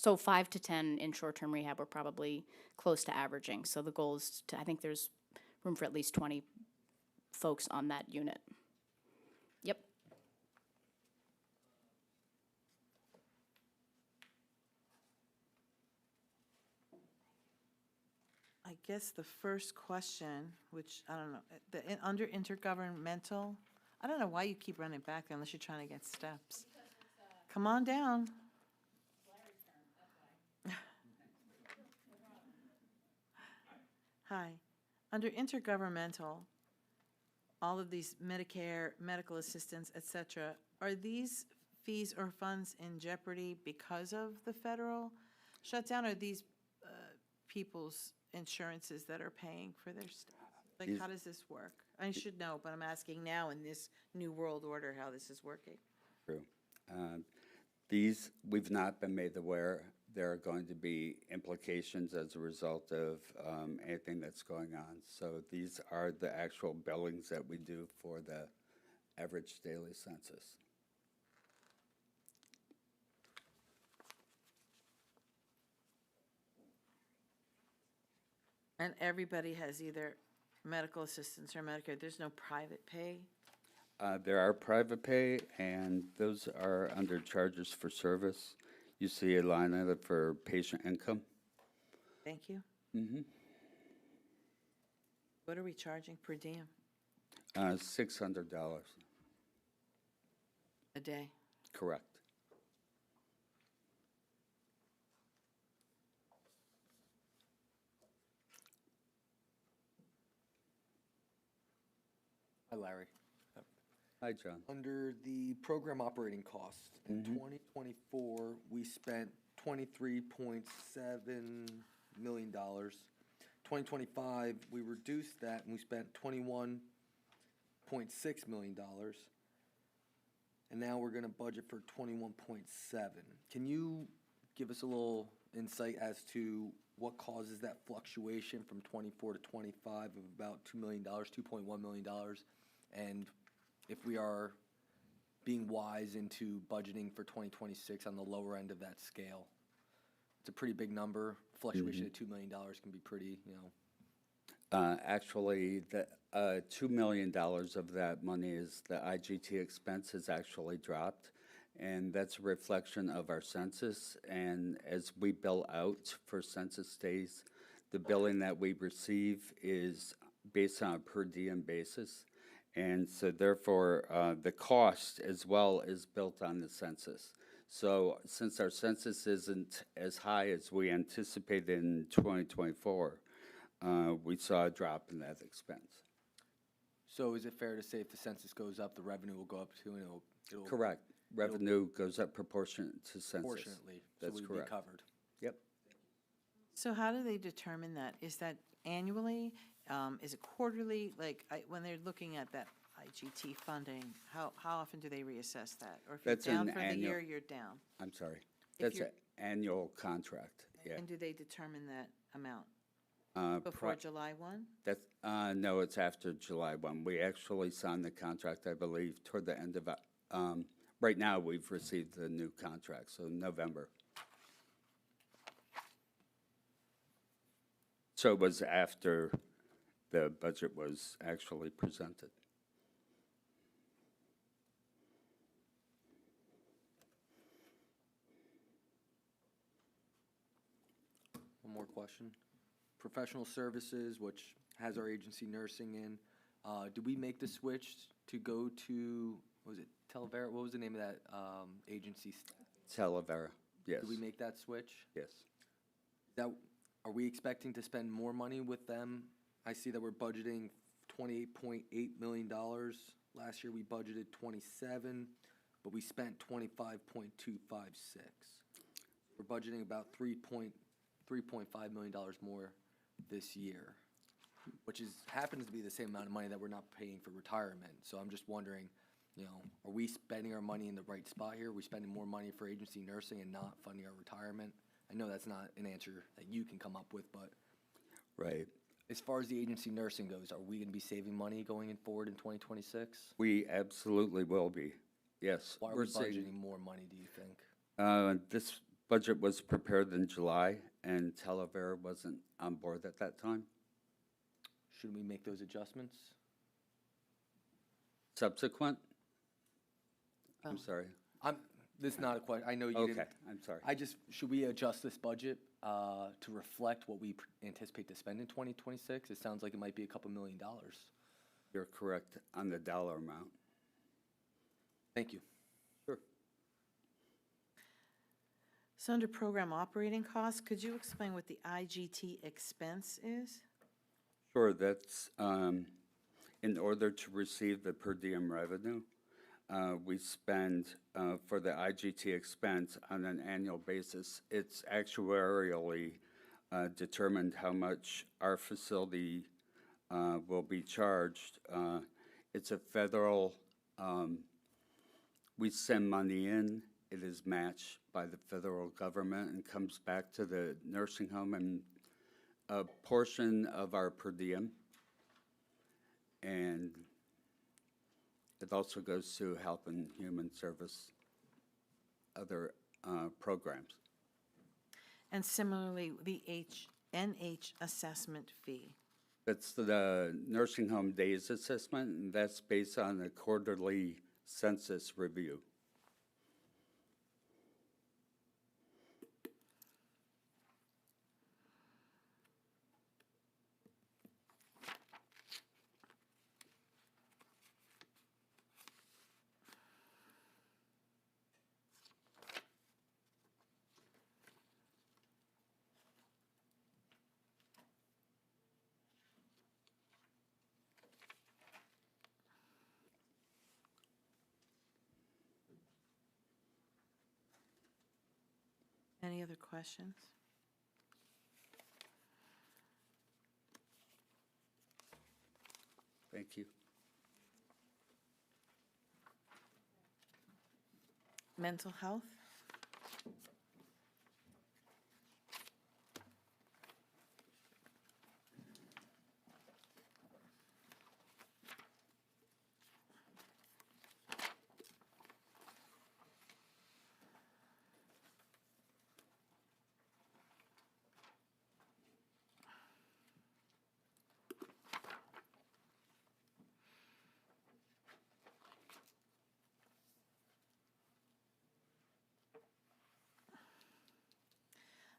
5 to 10 in short-term rehab, we're probably close to averaging. So the goal is to, I think there's room for at least 20 folks on that unit. Yep. I guess the first question, which, I don't know, under intergovernmental, I don't know why you keep running back there unless you're trying to get steps. Come on down. Hi. Under intergovernmental, all of these Medicare, medical assistance, et cetera, are these fees or funds in jeopardy because of the federal shutdown? Or are these people's insurances that are paying for their stuff? Like, how does this work? I should know, but I'm asking now in this new world order how this is working. True. These, we've not been made aware there are going to be implications as a result of anything that's going on. So these are the actual billings that we do for the average daily census. And everybody has either medical assistance or Medicare. There's no private pay? There are private pay, and those are under charges for service. You see a line item for patient income. Thank you. Mm-hmm. What are we charging per diem $600. a day? Correct. Hi, Larry. Hi, John. Under the program operating costs, in 2024, we spent $23.7 million. 2025, we reduced that and we spent $21.6 million. And now we're going to budget for 21.7. Can you give us a little insight as to what causes that fluctuation from 24 to 25 of about $2 million, $2.1 million? And if we are being wise into budgeting for 2026 on the lower end of that scale? It's a pretty big number. Fluctuation of $2 million can be pretty, Actually, the $2 million of that money is the IGT expense has actually dropped, and that's a reflection of our census. And as we bill out for census days, the billing that we receive is based on a per diem basis. And so therefore, the cost as well is built on the census. So since our census isn't as high as we anticipated in 2024, we saw a drop in that expense. So is it fair to say if the census goes up, the revenue will go up too, and it'll Correct. Revenue goes up proportionate to census. proportionately, so That's we'd correct. be covered? Yep. So how do they determine that? Is that annually? Is it quarterly? Like, when they're looking at that IGT funding, how often do they reassess that? Or if you're That's down an for the annual- year, you're down? I'm sorry. If That's you're- an annual contract, yeah. And do they determine that amount Pri- before July 1? That's, no, it's after July 1. We actually signed the contract, I believe, toward the end of, right now, we've received the new contract, so November. So it was after the budget was actually presented. One more question. Professional services, which has our agency nursing in, did we make the switch to go to what was it, Televera, what was the name of that, agency? Talavera, yes, Did we make that switch? yes. That, are we expecting to spend more money with them? I see that we're budgeting $28.8 million. Last year we budgeted 27, but we spent 25.256. We're budgeting about $3.5 million more this year, which happens to be the same amount of money that we're not paying for retirement. So I'm just wondering, are we spending our money in the right spot here? Are we spending more money for agency nursing and not funding our retirement? I know that's not an answer that you can come up with, but Right. as far as the agency nursing goes, are we going to be saving money going forward in 2026? We absolutely will be, yes. Why are We're we seeing- budgeting more money, do you think? This budget was prepared in July, and Talavera wasn't on board at that time. Should we make those adjustments? Subsequent? I'm sorry. This is not a question, I know you didn't. Okay, I'm sorry. Should we adjust this budget to reflect what we anticipate to spend in 2026? It sounds like it might be a couple $1 million. You're correct on the dollar amount. Thank you. Sure. So under program operating costs, could you explain what the IGT expense is? Sure, that's in order to receive the per diem revenue. We spend for the IGT expense on an annual basis. It's actuarially determined how much our facility will be charged. It's a federal, we send money in, it is matched by the federal government and comes back to the nursing home and a portion of our per diem. And it also goes to Health and Human Service, other programs. And similarly, the NH assessment fee. That's the nursing home days assessment, and that's based on a quarterly census review. Any other questions? Thank you. Mental health?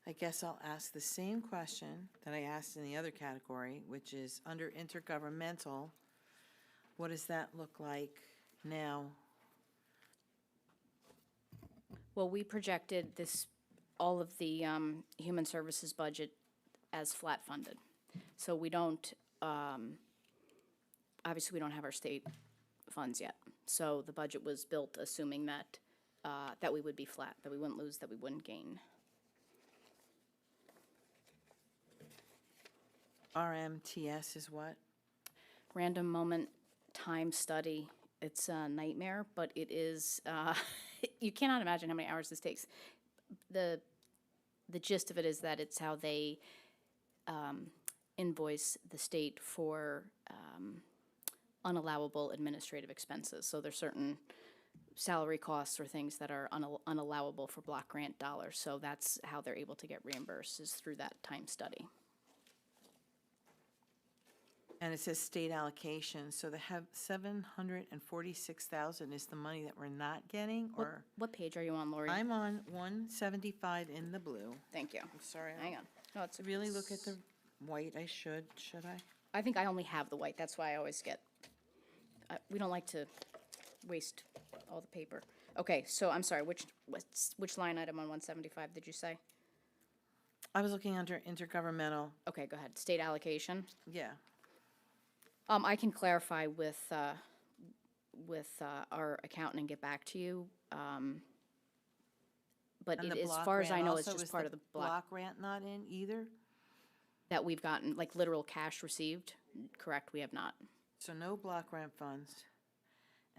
I guess I'll ask the same question that I asked in the other category, which is under intergovernmental, what does that look like now? Well, we projected all of the human services budget as flat funded. So we don't, obviously, we don't have our state funds yet. So the budget was built assuming that, that we would be flat, that we wouldn't lose, that we wouldn't gain. RMTS is what? Random moment time study. It's a nightmare, but it is, you cannot imagine how many hours this takes. The gist of it is that it's how they invoice the state for unallowable administrative expenses. So there's certain salary costs or things that are unallowable for block grant dollars. So that's how they're able to get reimbursed, is through that time study. And it says state allocation, so they have 746,000 is the money that we're not getting, or? What page are you on, Lori? I'm on 175 in the blue. Thank you. I'm sorry. Hang on. No, it's To really look at the white, should I? I think I only have the white. That's why I always get, we don't like to waste all the paper. Okay, so I'm sorry, which line item on 175 did you say? I was looking under intergovernmental, Okay, go ahead. State allocation. yeah. I can clarify with our accountant and get back to you. But And it, the as block far as I grant know, it's also, just is part of the block block grant not in either? that we've gotten, like literal cash received. Correct, we have not. So no block grant funds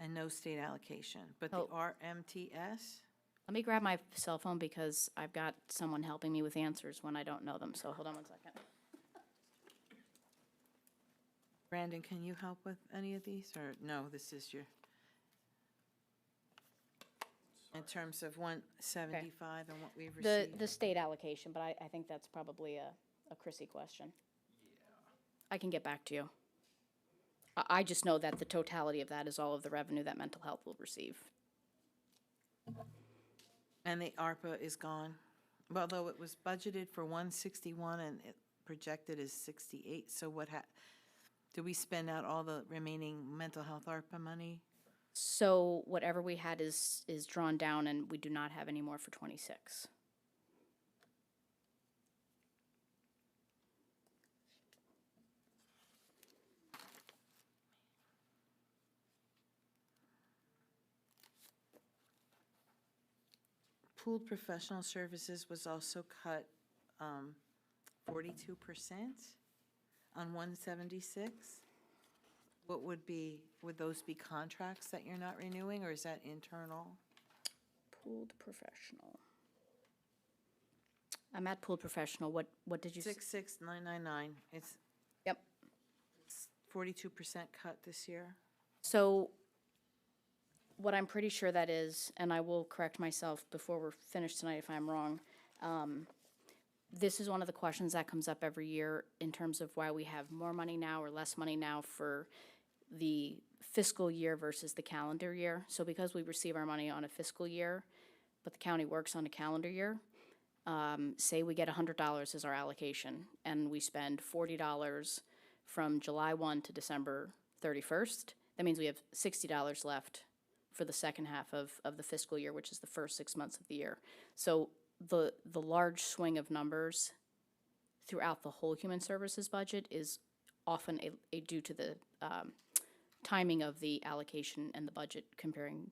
and no state allocation, but the Oh. RMTS? Let me grab my cell phone because I've got someone helping me with answers when I don't know them, so hold on one second. Brandon, can you help with any of these, or no, this is your? In terms of 175 and what we've received? The state allocation, but I think that's probably a Chrissy question. I can get back to you. I just know that the totality of that is all of the revenue that mental health will receive. And the ARPA is gone, although it was budgeted for 161 and it projected as 68, so did we spend out all the remaining mental health ARPA money? So whatever we had is drawn down, and we do not have any more for 26. Pooled professional services was also cut 42% on 176. What would those be contracts that you're not renewing, or is that internal? Pooled professional. I'm at pooled professional. What did you say? 66999, it's Yep. 42% cut this year. So what I'm pretty sure that is, and I will correct myself before we're finished tonight if I'm wrong, this is one of the questions that comes up every year in terms of why we have more money now or less money now for the fiscal year versus the calendar year. So because we receive our money on a fiscal year, but the county works on a calendar year, say we get $100 as our allocation, and we spend $40 from July 1 to December 31st, that means we have $60 left for the second half of the fiscal year, which is the first 6 months of the year. So the large swing of numbers throughout the whole human services budget is often due to the timing of the allocation and the budget comparing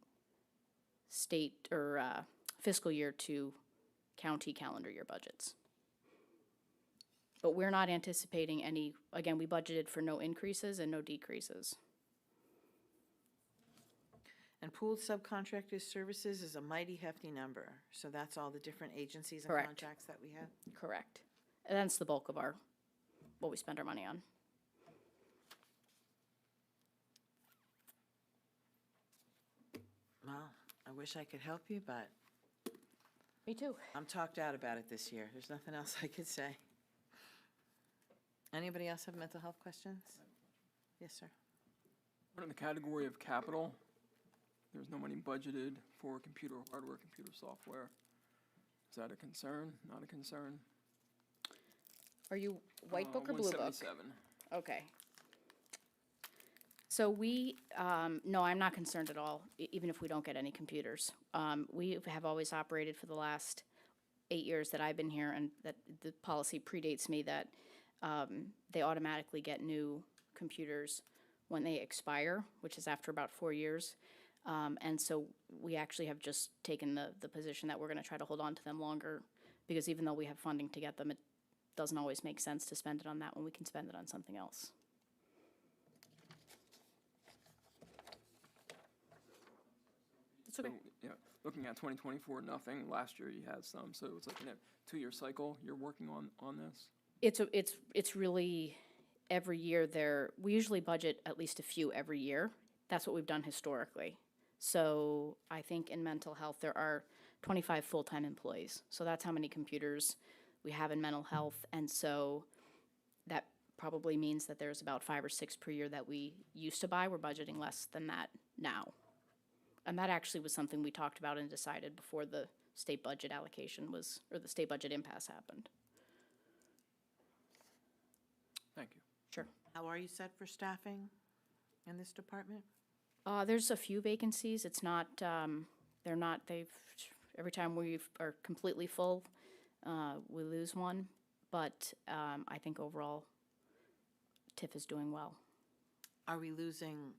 state or fiscal year to county calendar year budgets. But we're not anticipating any, again, we budgeted for no increases and no decreases. And pooled subcontractor services is a mighty hefty number, so that's all the different agencies and Correct. contracts that we have? Correct. And that's the bulk of what we spend our money on. Well, I wish I could help you, but Me too. I'm talked out about it this year. There's nothing else I could say. Anybody else have mental health questions? Yes, sir. But in the category of capital, there's no money budgeted for computer hardware, computer software. Is that a concern, not a concern? Are you white book or blue book? 177. Okay. So no, I'm not concerned at all, even if we don't get any computers. We have always operated for the last 8 years that I've been here, and that the policy predates me, that they automatically get new computers when they expire, which is after about 4 years. And so we actually have just taken the position that we're going to try to hold on to them longer, because even though we have funding to get them, it doesn't always make sense to spend it on that when we can spend it on something else. It's okay. So, yeah, looking at 2024, nothing. Last year you had some, so it's like in a 2-year cycle you're working on this? It's really every year we usually budget at least a few every year. That's what we've done historically. So I think in mental health there are 25 full-time employees. So that's how many computers we have in mental health. And so that probably means that there's about 5 or 6 per year that we used to buy. We're budgeting less than that now. And that actually was something we talked about and decided before the state budget allocation or the state budget impasse happened. Thank you. Sure. How are you set for staffing in this department? There's a few vacancies. It's not, they're not, every time we are completely full, we lose one. But I think overall, TIF is doing well. Are we losing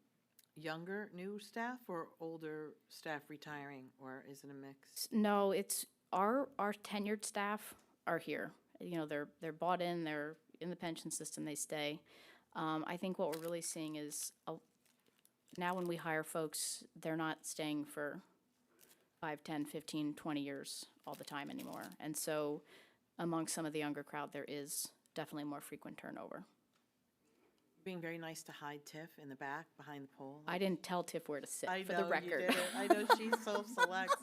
younger, new staff or older staff retiring, or is it a mix? No, it's, our tenured staff are here. You know, they're bought in, they're in the pension system, they stay. I think what we're really seeing is, now when we hire folks, they're not staying for 5, 10, 15, 20 years all the time anymore. And so among some of the younger crowd, there is definitely more frequent turnover. Being very nice to hide Tiff in the back, behind the pole. I didn't tell Tiff where to sit, I for know the record. you did it. I know she self-selects.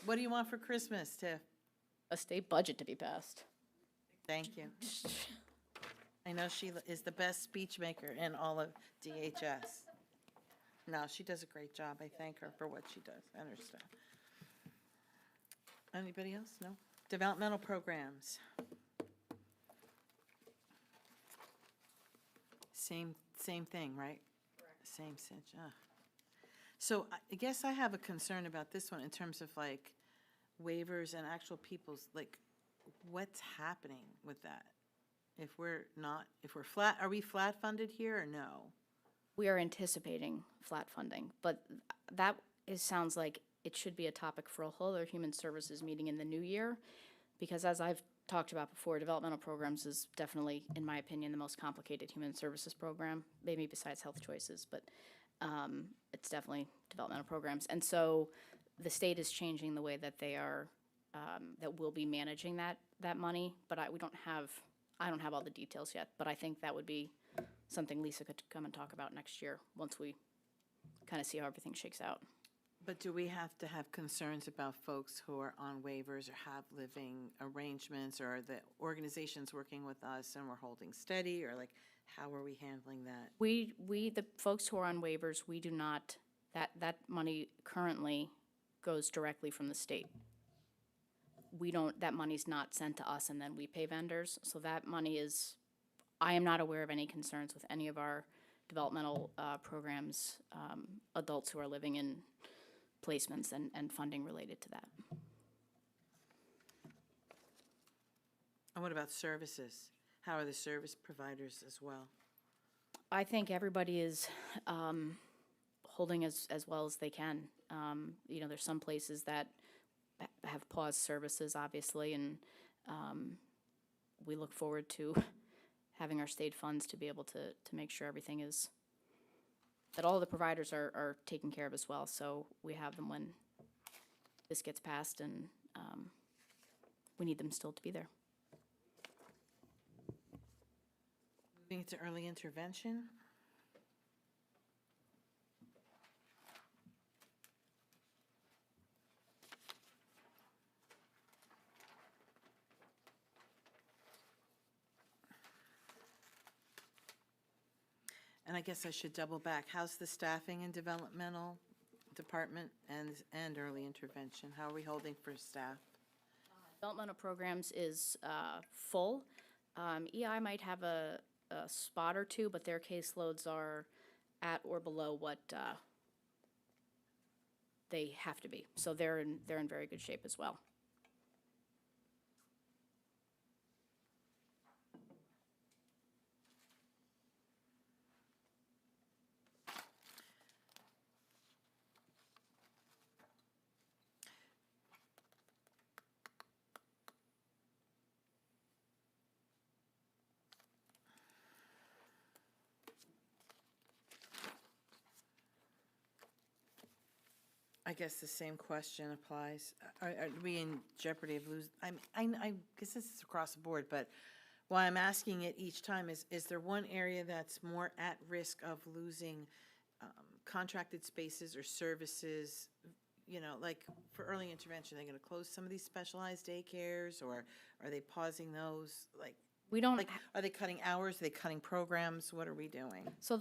What do you want for Christmas, Tiff? A state budget to be passed. Thank you. I know she is the best speech maker in all of DHS. No, she does a great job. I thank her for what she does and her staff. Anybody else? No? Developmental programs. Same thing, right? Same cinch. So I guess I have a concern about this one in terms of like waivers and actual people's, like, what's happening with that? If we're flat, are we flat funded here or no? We are anticipating flat funding, but that sounds like it should be a topic for a whole other human services meeting in the new year, because as I've talked about before, developmental programs is definitely, in my opinion, the most complicated human services program, maybe besides health choices, but it's definitely developmental programs. And so the state is changing the way that they are, that we'll be managing that money, but I don't have all the details yet, but I think that would be something Lisa could come and talk about next year, once we kind of see how everything shakes out. But do we have to have concerns about folks who are on waivers or have living arrangements, or are the organizations working with us and we're holding steady, or like, how are we handling that? We, the folks who are on waivers, we do not, that money currently goes directly from the state. That money's not sent to us and then we pay vendors, so that money is, I am not aware of any concerns with any of our developmental programs, adults who are living in placements and funding related to that. And what about services? How are the service providers as well? I think everybody is holding as well as they can. You know, there's some places that have paused services, obviously, and we look forward to having our state funds to be able to make sure everything is, that all of the providers are taken care of as well. So we have them when this gets passed, and we need them still to be there. Moving to early intervention. And I guess I should double back. How's the staffing in developmental department and early intervention? How are we holding for staff? Developmental programs is full. EI might have a spot or two, but their caseloads are at or below what they have to be. So they're in very good shape as well. I guess the same question applies. Are we in jeopardy of losing? I guess this is across the board, but why I'm asking it each time is there one area that's more at risk of losing contracted spaces or services? You know, like for early intervention, are they going to close some of these specialized daycares, or are they pausing those? Like, we don't. Like, are they cutting hours? Are they cutting programs? What are we doing? So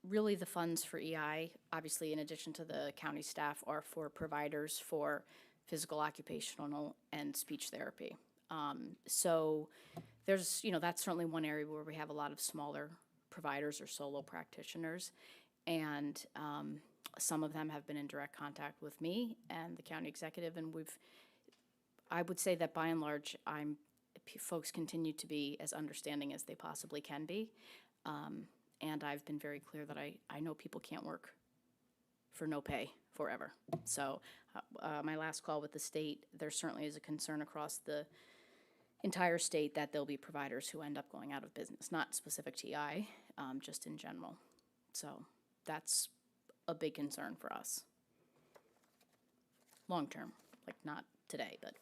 really the funds for EI, obviously in addition to the county staff, are for providers for physical, occupational, and speech therapy. So there's, that's certainly one area where we have a lot of smaller providers or solo practitioners. And some of them have been in direct contact with me and the county executive, and I would say that by and large, folks continue to be as understanding as they possibly can be. And I've been very clear that I know people can't work for no pay forever. So my last call with the state, there certainly is a concern across the entire state that there'll be providers who end up going out of business, not specific to EI, just in general. So that's a big concern for us. Long term, like not today, but.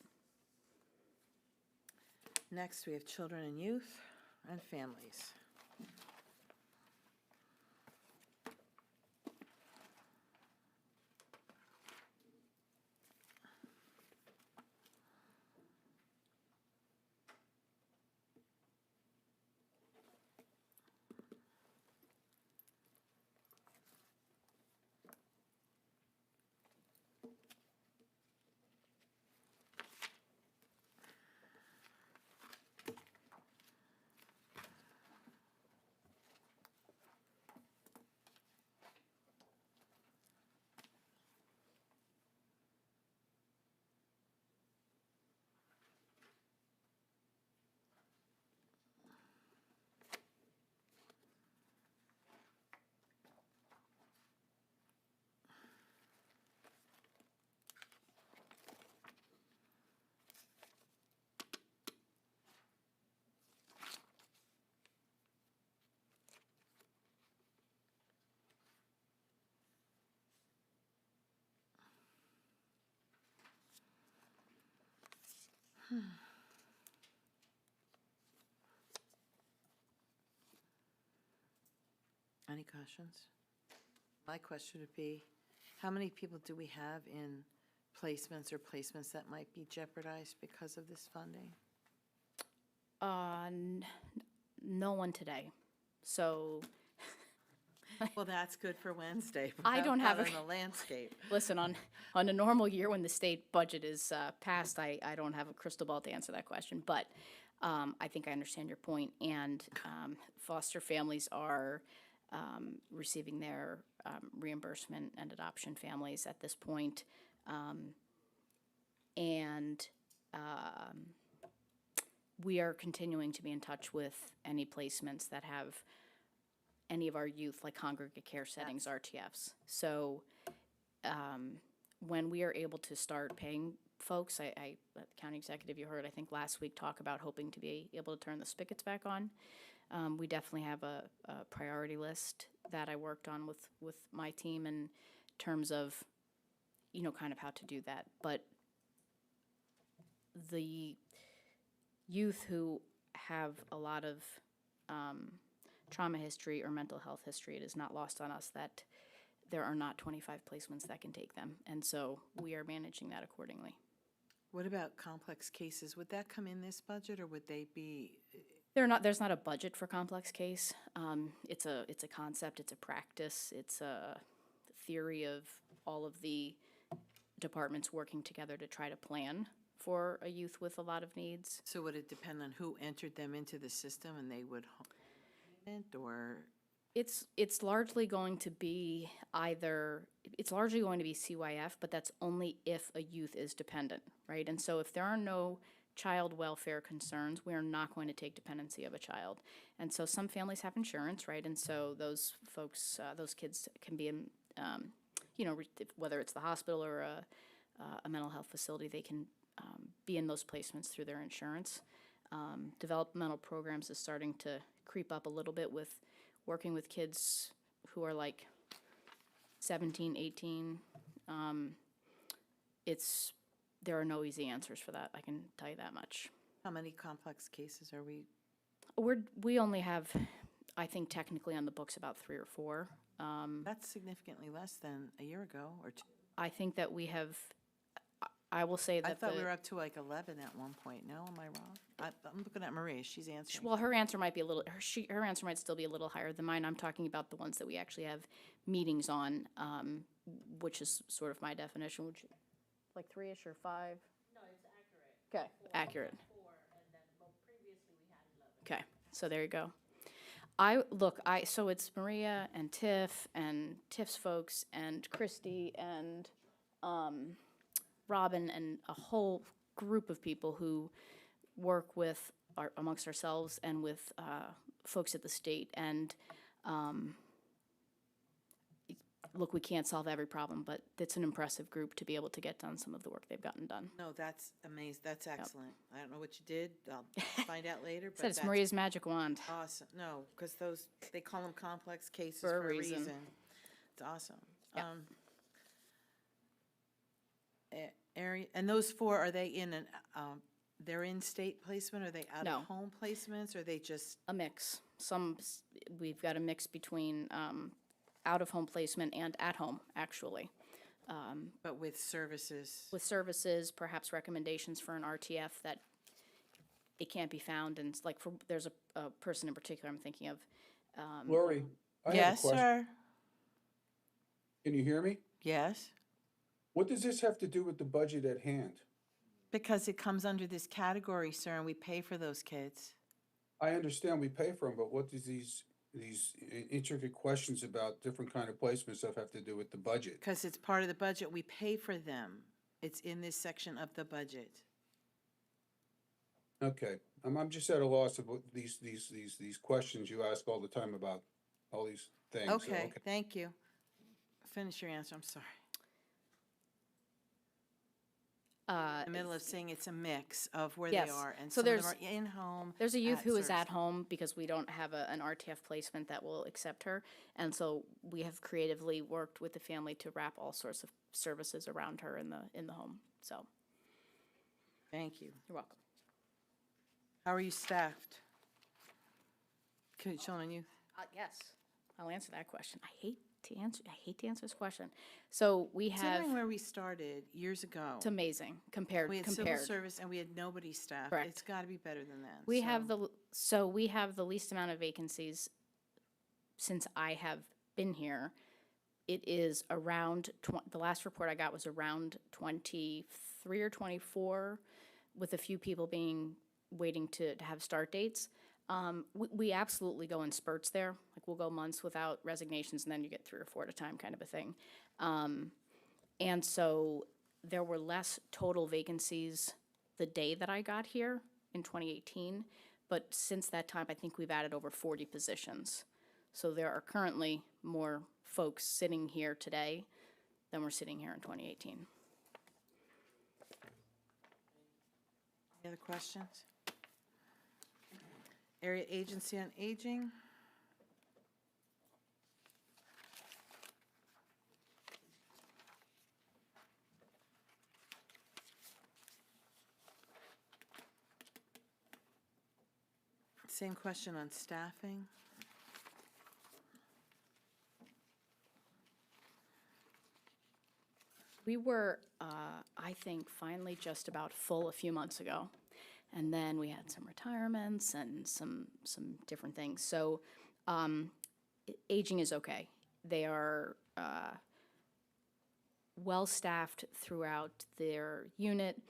Next, we have children and youth and families. Any questions? My question would be, how many people do we have in placements or placements that might be jeopardized because of this funding? No one today. So Well, that's good for Wednesday. but I don't how have about a- in the landscape. listen, on a normal year when the state budget is passed, I don't have a crystal ball to answer that question. But I think I understand your point. And foster families are receiving their reimbursement, and adoption families at this point. And we are continuing to be in touch with any placements that have any of our youth, like congregate care settings, RTFs. So when we are able to start paying folks, the county executive, you heard, I think last week, talk about hoping to be able to turn the spigots back on. We definitely have a priority list that I worked on with my team in terms of, kind of how to do that. But the youth who have a lot of trauma history or mental health history, it is not lost on us that there are not 25 placements that can take them. And so we are managing that accordingly. What about complex cases? Would that come in this budget, or would they be? There's not a budget for complex case. It's a concept, it's a practice, it's a theory of all of the departments working together to try to plan for a youth with a lot of needs. So would it depend on who entered them into the system and they would or? It's largely going to be CYF, but that's only if a youth is dependent, right? And so if there are no child welfare concerns, we are not going to take dependency of a child. And so some families have insurance, right? And so those folks, those kids can be in, whether it's the hospital or a mental health facility, they can be in those placements through their insurance. Developmental programs is starting to creep up a little bit with working with kids who are like 17, 18. There are no easy answers for that, I can tell you that much. How many complex cases are we? We only have, I think technically on the books, about 3 or 4. That's significantly less than a year ago or 2. I think that we have, I will say that I thought we were up to like 11 at one point. No, am I wrong? I'm looking at Marie, she's answering. well, her answer might be a little, her answer might still be a little higher than mine. I'm talking about the ones that we actually have meetings on, which is sort of my definition, which, like 3-ish or 5? No, it's accurate. Okay, accurate. 4, and then, previously we had 11. Okay, so there you go. So it's Maria and Tiff and Tiff's folks and Christy and Robin and a whole group of people who work with amongst ourselves and with folks at the state. And look, we can't solve every problem, but it's an impressive group to be able to get done some of the work they've gotten done. No, that's amazing. That's excellent. I don't know what you did. I'll find out later, but Said it's that's Maria's magic wand. awesome. No, because they call them complex cases For a for a reason. reason. It's awesome. Yeah. Area, and those four, are they in they're in state placement? Are they out No. of home placements? Or are they just, A mix. We've got a mix between out-of-home placement and at-home, actually. but with services? With services, perhaps recommendations for an RTF that it can't be found, and like there's a person in particular I'm thinking of. Lori, I have a Yes, question. sir. Can you hear me? Yes, What does this have to do with the budget at hand? because it comes under this category, sir, and we pay for those kids. I understand we pay for them, but what does these intricate questions about different kind of placement stuff have to do with the budget? Because it's part of the budget, we pay for them. It's in this section of the budget. Okay, I'm just at a loss of what these questions you ask all the time about all these things. So, Okay, thank you. Finish your answer, I'm sorry. In the middle of saying it's a mix of where they Yes. are, and So some of them are there's- in-home. There's a youth at who is service. at home because we don't have an RTF placement that will accept her. And so we have creatively worked with the family to wrap all sorts of services around her in the home. So, Thank you. you're welcome. How are you staffed? Children and youth? Yes, I'll answer that question. I hate to answer this question. So we have, Considering where we started years ago, it's amazing compared. we had civil service and we had nobody staffed. Correct. It's got to be better than that. We so- have we have the least amount of vacancies since I have been here. It is around, the last report I got was around 23 or 24, with a few people waiting to have start dates. We absolutely go in spurts there. Like, we'll go months without resignations, and then you get 3 or 4 at a time, kind of a thing. And so there were less total vacancies the day that I got here in 2018, but since that time, I think we've added over 40 positions. So there are currently more folks sitting here today than were sitting here in 2018. Any other questions? Area Agency on Aging? Same question on staffing. We were, I think, finally just about full a few months ago. And then we had some retirements and some different things. So aging is okay. They are well-staffed throughout their unit.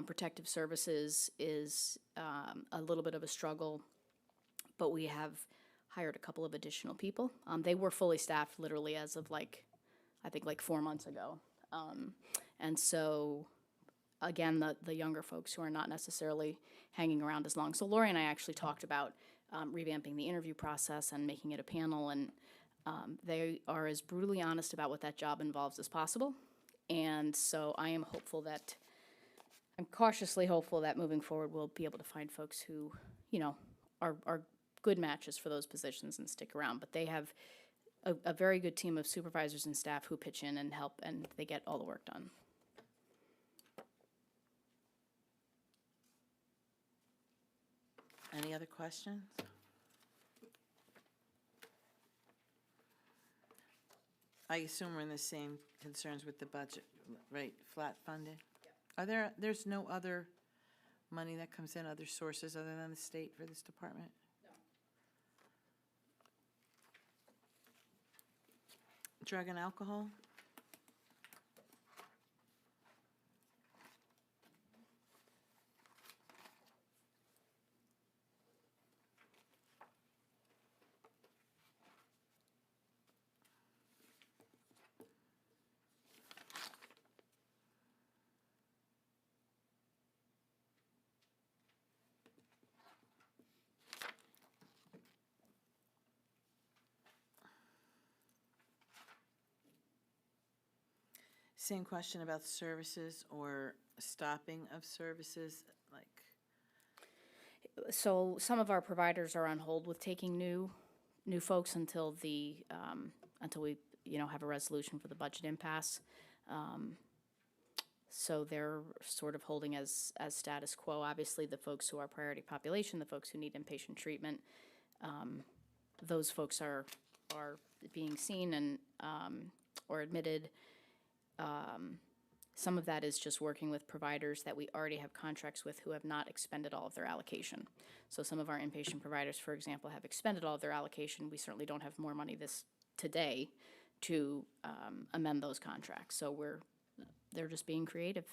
Protective services is a little bit of a struggle, but we have hired a couple of additional people. They were fully staffed literally as of I think 4 months ago. And so, again, the younger folks who are not necessarily hanging around as long. So Lori and I actually talked about revamping the interview process and making it a panel, and they are as brutally honest about what that job involves as possible. And so I am I'm cautiously hopeful that moving forward we'll be able to find folks who, are good matches for those positions and stick around. But they have a very good team of supervisors and staff who pitch in and help, and they get all the work done. Any other questions? I assume we're in the same concerns with the budget, right? Flat funded? There's no other money that comes in, other sources other than the state for this department? No. Drug and alcohol? Same question about services or stopping of services, like, So some of our providers are on hold with taking new folks until until we, have a resolution for the budget impasse. So they're sort of holding as status quo. Obviously, the folks who are priority population, the folks who need inpatient treatment, those folks are being seen and, or admitted. Some of that is just working with providers that we already have contracts with who have not expended all of their allocation. So some of our inpatient providers, for example, have expended all of their allocation. We certainly don't have more money today to amend those contracts. So they're just being creative.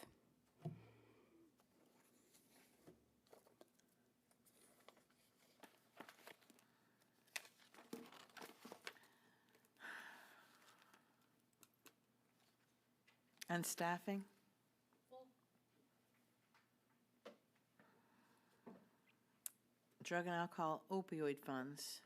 and staffing? Drug and alcohol opioid funds.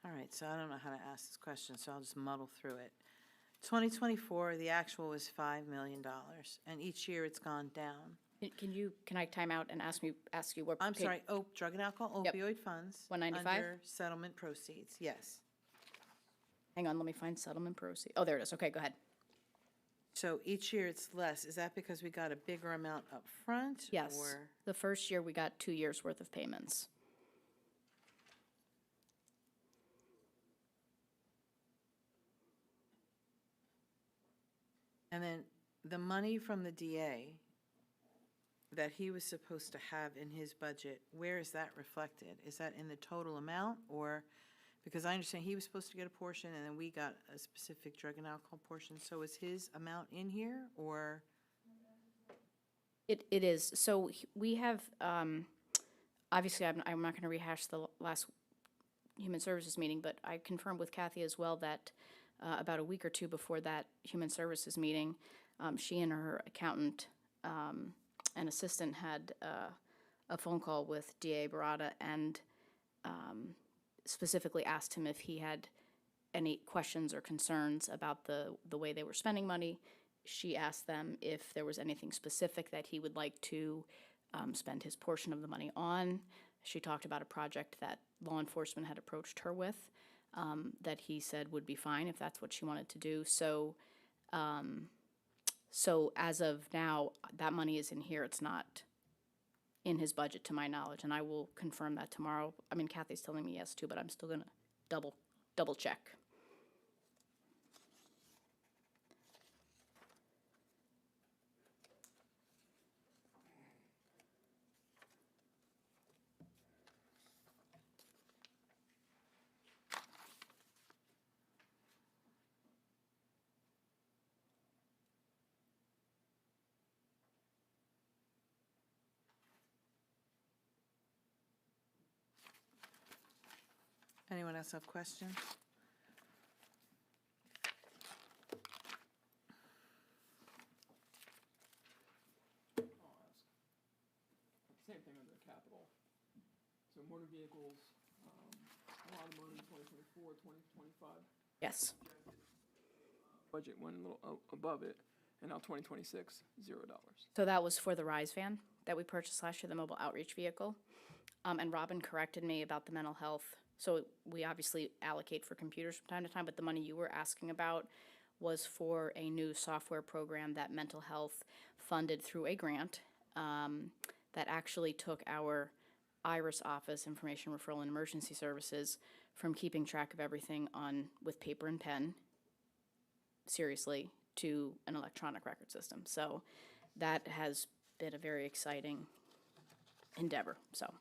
All right, so I don't know how to ask this question, so I'll just muddle through it. 2024, the actual was $5 million, and each year it's gone down. Can I time out and ask you what? I'm sorry, drug and alcohol Yep. opioid funds. 195? Under settlement proceeds, yes. Hang on, let me find settlement proceeds. Oh, there it is. Okay, go ahead. So each year it's less. Is that because we got a bigger amount up front? Yes. Or, The first year, we got 2 years' worth of payments. and then the money from the DA that he was supposed to have in his budget, where is that reflected? Is that in the total amount, or, because I understand he was supposed to get a portion and then we got a specific drug and alcohol portion, so is his amount in here, or? It is. So we have, obviously, I'm not going to rehash the last Human Services meeting, but I confirmed with Kathy as well that about a week or two before that Human Services meeting, she and her accountant and assistant had a phone call with DA Barada and specifically asked him if he had any questions or concerns about the way they were spending money. She asked them if there was anything specific that he would like to spend his portion of the money on. She talked about a project that law enforcement had approached her with that he said would be fine if that's what she wanted to do. So, so as of now, that money is in here. It's not in his budget, to my knowledge, and I will confirm that tomorrow. I mean, Kathy's telling me yes too, but I'm still gonna double check. Anyone else have questions? Same thing under capital. So motor vehicles, a lot of money in 2024, 2025. Yes. Budget went a little above it, and now 2026, $0. So that was for the Rise van that we purchased last year, the mobile outreach vehicle. And Robin corrected me about the mental health. So we obviously allocate for computers from time to time, but the money you were asking about was for a new software program that mental health funded through a grant that actually took our IRIS office, Information Referral and Emergency Services, from keeping track of everything with paper and pen, seriously, to an electronic record system. So that has been a very exciting endeavor, so.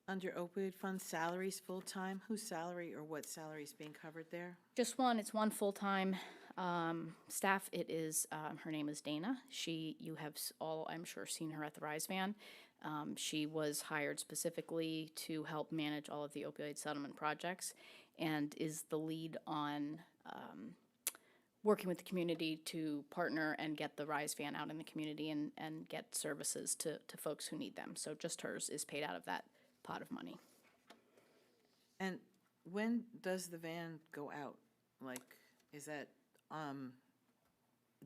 Under opioid fund salaries, full-time, whose salary or what salary is being covered there? Just one, it's one full-time staff. It is, her name is Dana. You have all, I'm sure, seen her at the Rise Van. She was hired specifically to help manage all of the opioid settlement projects and is the lead on working with the community to partner and get the Rise Van out in the community and get services to folks who need them. So just hers is paid out of that pot of money. And when does the van go out? Like, is that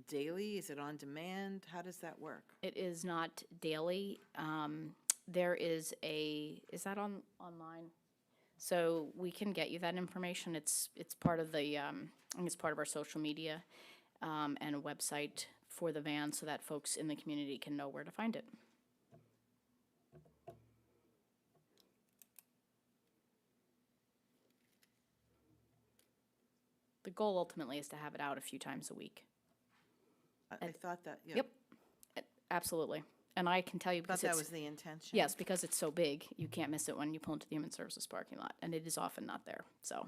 daily? Is it on demand? How does that work? It is not daily. There is is that online? So we can get you that information. It's part of the, I think it's part of our social media and a website for the van so that folks in the community can know where to find it. The goal ultimately is to have it out a few times a week. I thought that, yeah. Yep, absolutely. And I can tell you I thought because that was the intention. yes, because it's so big, you can't miss it when you pull into the Human Services parking lot, and it is often not there, so.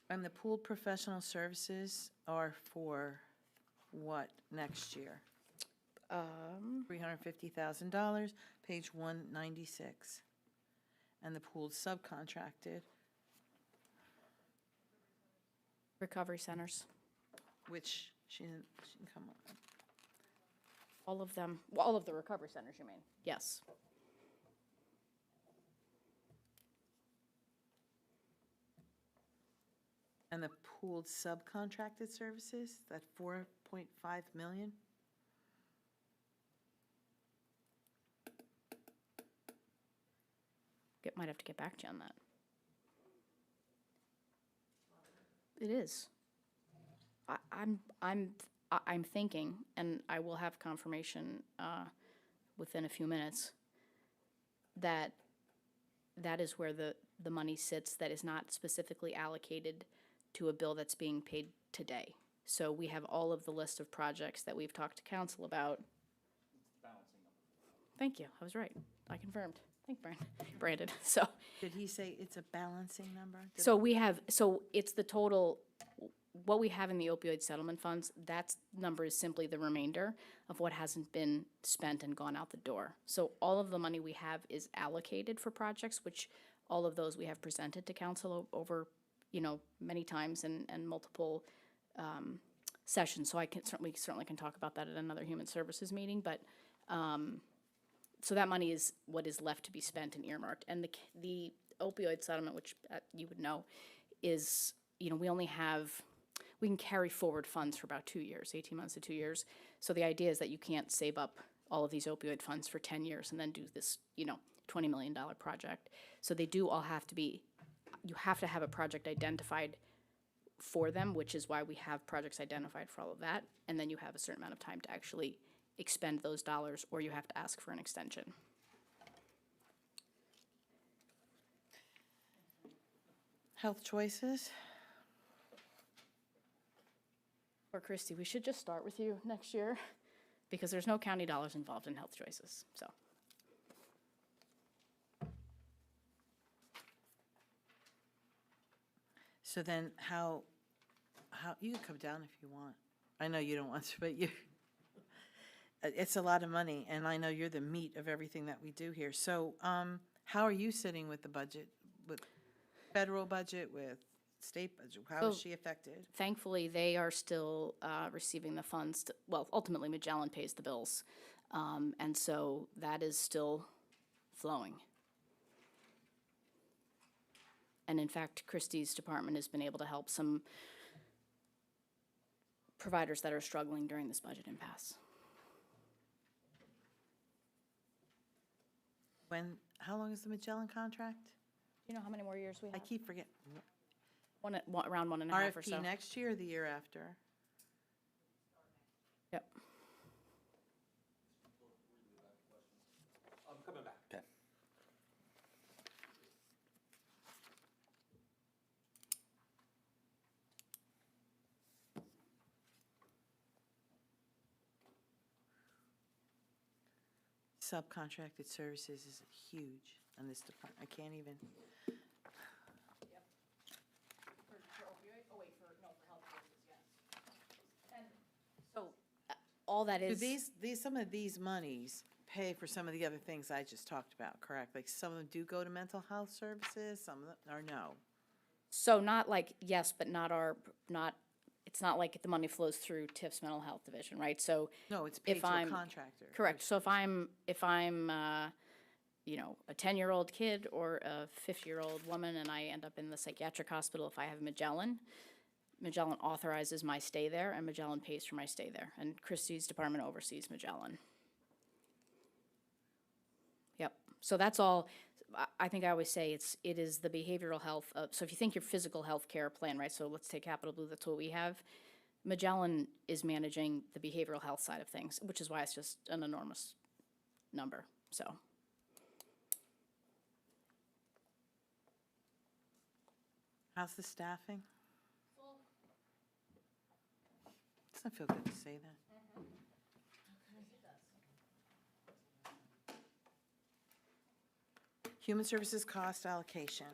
And the pooled professional services are for what next year? $350,000, page 196. And the pooled subcontracted, Recovery centers, which she didn't come on. all of them, well, all of the recovery centers, you mean? Yes. And the pooled subcontracted services, that 4.5 million? Might have to get back to you on that. It is. I'm thinking, and I will have confirmation within a few minutes, that is where the money sits that is not specifically allocated to a bill that's being paid today. So we have all of the list of projects that we've talked to council about. Thank you, I was right. I confirmed. Thank Brandon. So. Did he say it's a balancing number? So it's the total, what we have in the opioid settlement funds, that number is simply the remainder of what hasn't been spent and gone out the door. So all of the money we have is allocated for projects, which all of those we have presented to council over, many times and multiple sessions. So we certainly can talk about that at another Human Services meeting, but so that money is what is left to be spent and earmarked. And the opioid settlement, which you would know, is, we can carry forward funds for about 2 years, 18 months to 2 years. So the idea is that you can't save up all of these opioid funds for 10 years and then do this, $20 million project. So they do all have to be, you have to have a project identified for them, which is why we have projects identified for all of that. And then you have a certain amount of time to actually expend those dollars, or you have to ask for an extension. Health choices? Or Christy, we should just start with you next year, because there's no county dollars involved in health choices, so. So then how, you can come down if you want. I know you don't want to, but it's a lot of money, and I know you're the meat of everything that we do here. So how are you sitting with the budget, with federal budget, with state budget? How is she affected? Thankfully, they are still receiving the funds. Ultimately, Magellan pays the bills, and so that is still flowing. And in fact, Christie's department has been able to help some providers that are struggling during this budget impasse. How long is the Magellan contract? Do you know how many more years we have? I keep forgetting. Around 1.5 or so. RFP next year or the year after? Yep. I'm coming back. Okay. subcontracted services is huge on this department. I can't even, So, all that do is. some of these monies pay for some of the other things I just talked about, correct? Like some of them do go to mental health services, some of them, or no? So not like, yes, but it's not like the money flows through TIF's mental health division, right? So. No, it's paid if to a I'm- contractor. Correct. So if I'm, you know, a 10-year-old kid or a 50-year-old woman and I end up in the psychiatric hospital, if I have Magellan authorizes my stay there and Magellan pays for my stay there. And Christie's department oversees Magellan. Yep. So that's all. I think I always say it is the behavioral health. So if you think your physical health care plan, right? So let's take Capital Blue, that's what we have. Magellan is managing the behavioral health side of things, which is why it's just an enormous number, so. How's the staffing? Doesn't feel good to say that. Human Services Cost Allocation.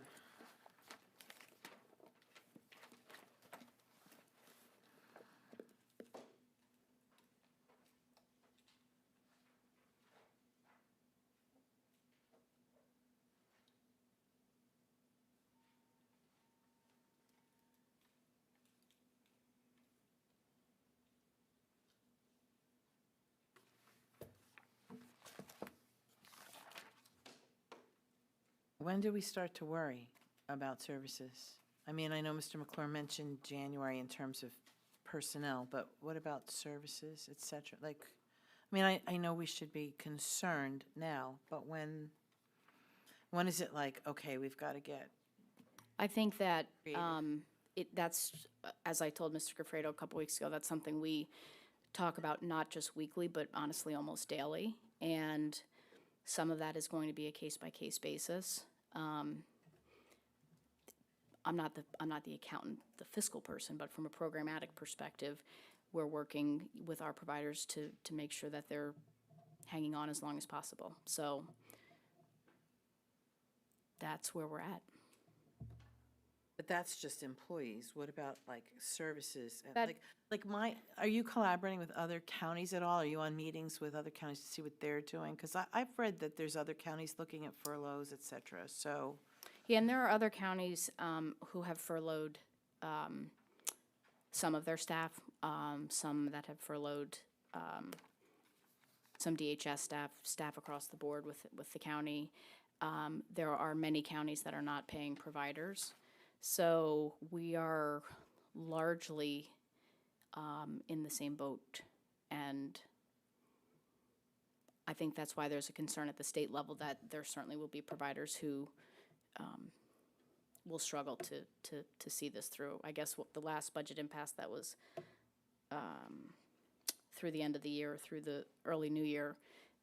When do we start to worry about services? I mean, I know Mr. McClure mentioned January in terms of personnel, but what about services, et cetera? Like, I mean, I know we should be concerned now, but when is it like, okay, we've got to get, I think that, Creative. that's, as I told Mr. Gafredo a couple weeks ago, that's something we talk about not just weekly, but honestly almost daily. And some of that is going to be a case-by-case basis. I'm not the accountant, the fiscal person, but from a programmatic perspective, we're working with our providers to make sure that they're hanging on as long as possible. So that's where we're at. but that's just employees. What about like services? That- Are you collaborating with other counties at all? Are you on meetings with other counties to see what they're doing? Because I've read that there's other counties looking at furloughs, et cetera, so. Yeah, and there are other counties who have furloughed some of their staff, some that have furloughed some DHS staff across the board with the county. There are many counties that are not paying providers. So we are largely in the same boat. And I think that's why there's a concern at the state level that there certainly will be providers who will struggle to see this through. I guess the last budget impasse that was through the end of the year, through the early new year,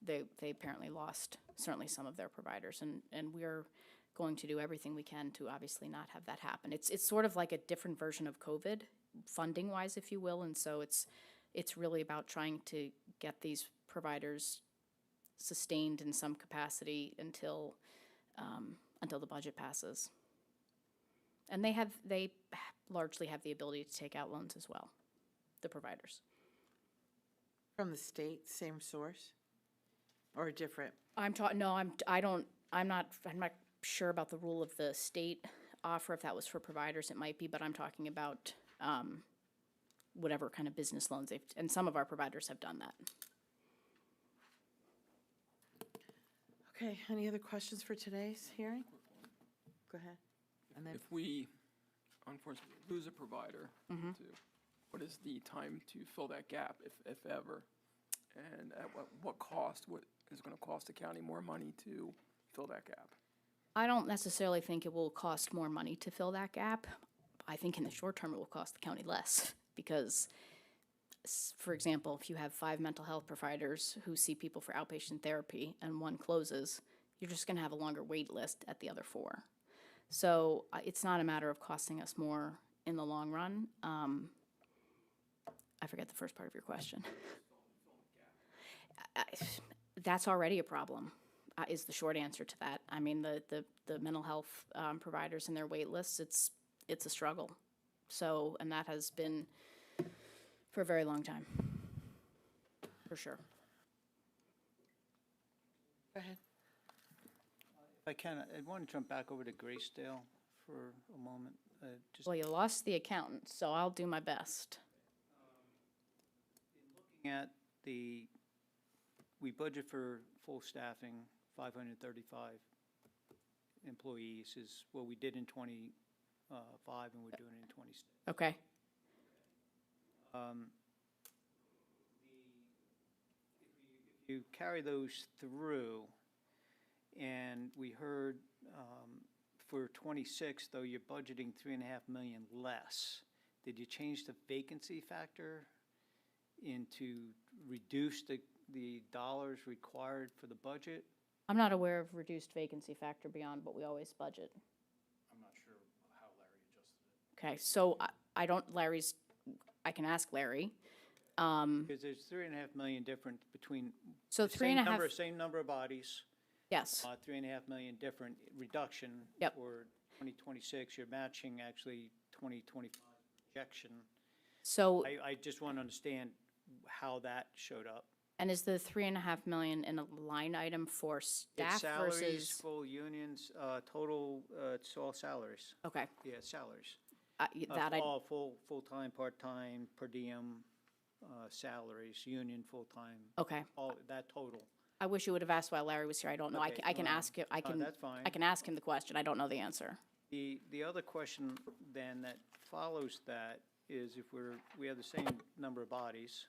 they apparently lost certainly some of their providers. And we're going to do everything we can to obviously not have that happen. It's sort of like a different version of COVID, funding-wise, if you will. And so it's really about trying to get these providers sustained in some capacity until the budget passes. And they largely have the ability to take out loans as well, the providers. From the state, same source? Or different? I'm not sure about the rule of the state offer. If that was for providers, it might be, but I'm talking about whatever kind of business loans and some of our providers have done that. Okay, any other questions for today's hearing? Go ahead. And then, If we unfortunately lose a provider, what is the time to fill that gap, if ever? And at what cost? What is going to cost the county more money to fill that gap? I don't necessarily think it will cost more money to fill that gap. I think in the short term, it will cost the county less because, for example, if you have 5 mental health providers who see people for outpatient therapy and one closes, you're just going to have a longer wait list at the other 4. So it's not a matter of costing us more in the long run. I forget the first part of your question. That's already a problem, is the short answer to that. I mean, the mental health providers and their wait lists, it's a struggle. So, and that has been for a very long time, for sure. Go ahead. If I can, I want to jump back over to Graysdale for a moment. Just Well, you lost the accountant, so I'll do my best. looking at we budget for full staffing, 535 employees is what we did in 25, and we're doing it in 26. Okay. If you carry those through, and we heard for 26, though, you're budgeting 3.5 million less. Did you change the vacancy factor to reduce the dollars required for the budget? I'm not aware of reduced vacancy factor beyond what we always budget. I'm not sure how Larry adjusted it. Okay, so I don't, I can ask Larry. Because there's 3.5 million different between. So the three and a half- Same number of bodies, Yes, 3.5 million different reduction. Yep. For 2026, you're matching actually 2025 projection. so, I just want to understand how that showed up. and is the 3.5 million in a line item for It's staff salaries, versus? full unions, total, it's all salaries. Okay, Yeah, salaries. that I, All full-time, part-time, per diem, salaries, union, full-time, okay. all, that total. I wish you would have asked while Larry was here. I don't know. Okay, I can well, ask him, I can. that's fine. I can ask him the question. I don't know the answer. The other question then that follows that is if we have the same number of bodies,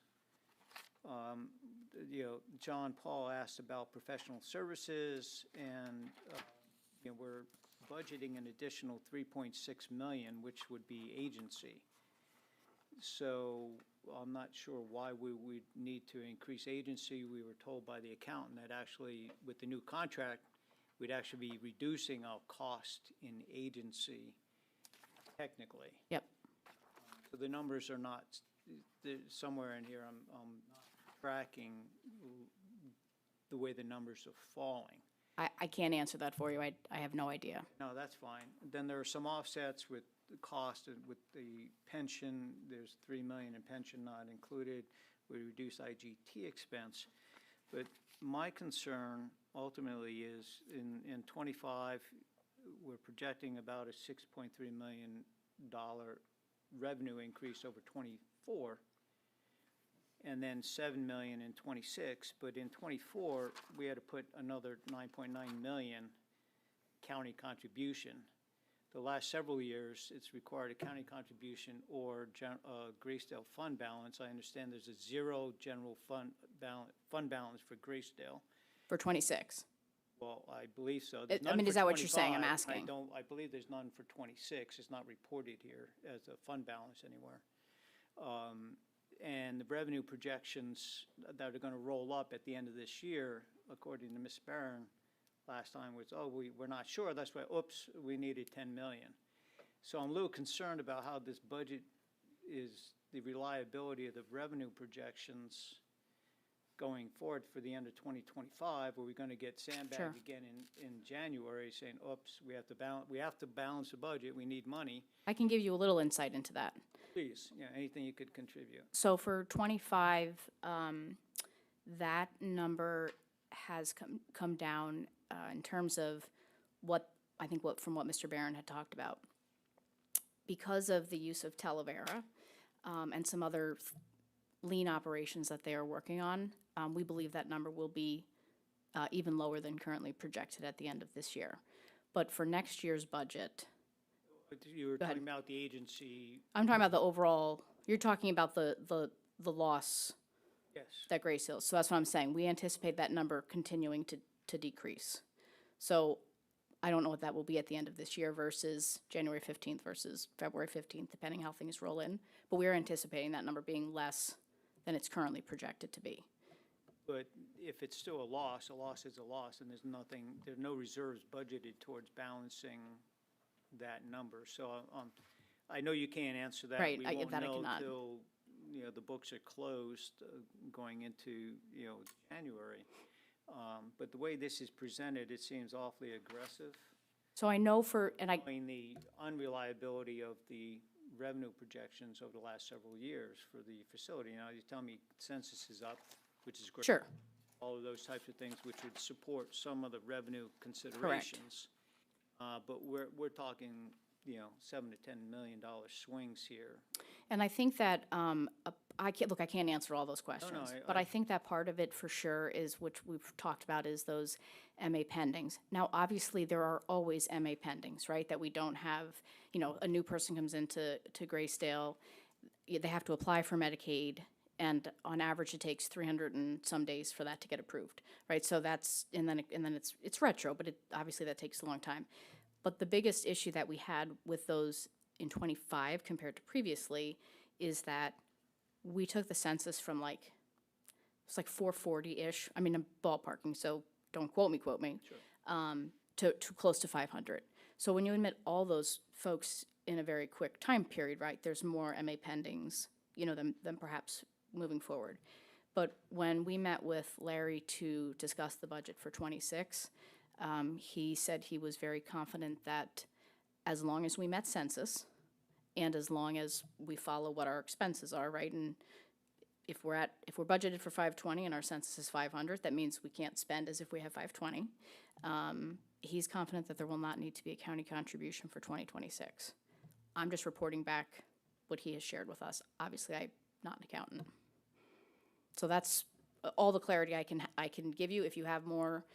John Paul asked about professional services, and, we're budgeting an additional 3.6 million, which would be agency. So I'm not sure why we would need to increase agency. We were told by the accountant that actually, with the new contract, we'd actually be reducing our cost in agency technically. Yep. So the numbers are not, somewhere in here, I'm tracking the way the numbers are falling. I can't answer that for you. I have no idea. No, that's fine. Then there are some offsets with the cost and with the pension. There's 3 million in pension not included. We reduce IGT expense. But my concern ultimately is in 25, we're projecting about a $6.3 million revenue increase over 24, and then 7 million in 26. But in 24, we had to put another 9.9 million county contribution. The last several years, it's required a county contribution or Graysdale fund balance. I understand there's a zero general fund balance for Graysdale. For 26. Well, I believe so. I mean, is that what you're saying? I'm asking. I believe there's none for 26. It's not reported here as a fund balance anywhere. And the revenue projections that are going to roll up at the end of this year, according to Ms. Barron, last time was, we're not sure. That's why, we needed 10 million. So I'm a little concerned about how this budget is, the reliability of the revenue projections going forward for the end of 2025. Are we going to get sandbagged Sure. again in January saying, we have to balance the budget, we need money? I can give you a little insight into that. Please, anything you could contribute. So for 25, that number has come down in terms of from what Mr. Barron had talked about. Because of the use of Televera and some other lean operations that they are working on, we believe that number will be even lower than currently projected at the end of this year. But for next year's budget, But you were Go ahead. talking about the agency, I'm talking about the overall, you're talking about the loss yes. that Grace Hills. So that's what I'm saying. We anticipate that number continuing to decrease. So I don't know what that will be at the end of this year versus January 15th versus February 15th, depending how things roll in. But we are anticipating that number being less than it's currently projected to be. But if it's still a loss is a loss, and there's no reserves budgeted towards balancing that number. So I know you can't answer that. Right, We I won't know cannot. till, the books are closed going into, January. But the way this is presented, it seems awfully aggressive, So I know for, and I, knowing the unreliability of the revenue projections over the last several years for the facility. Now, you tell me census is up, which is great. sure, All of those types of things which would support some of the revenue considerations. But we're talking, you know, $7 to $10 million swings here. and I think that, I can't, look, I can't answer all those questions. But I- I think that part of it for sure is, which we've talked about, is those MA pendings. Now, obviously, there are always MA pendings, right, that we don't have, you know, a new person comes into Graysdale, they have to apply for Medicaid, and on average, it takes 300 and some days for that to get approved, right? So that's, and then it's retro, but obviously that takes a long time. But the biggest issue that we had with those in '25 compared to previously is that we took the census from it's like 440-ish, I mean, I'm ballparking, so don't quote me, to close to 500. So when you admit all those folks in a very quick time period, right, there's more MA pendings, you know, than perhaps moving forward. But when we met with Larry to discuss the budget for '26, he said he was very confident that as long as we met census, and as long as we follow what our expenses are, right, and if we're budgeted for 520 and our census is 500, that means we can't spend as if we have 520. He's confident that there will not need to be a county contribution for 2026. I'm just reporting back what he has shared with us. Obviously, I'm not an accountant. So that's all the clarity I can give you. If you have more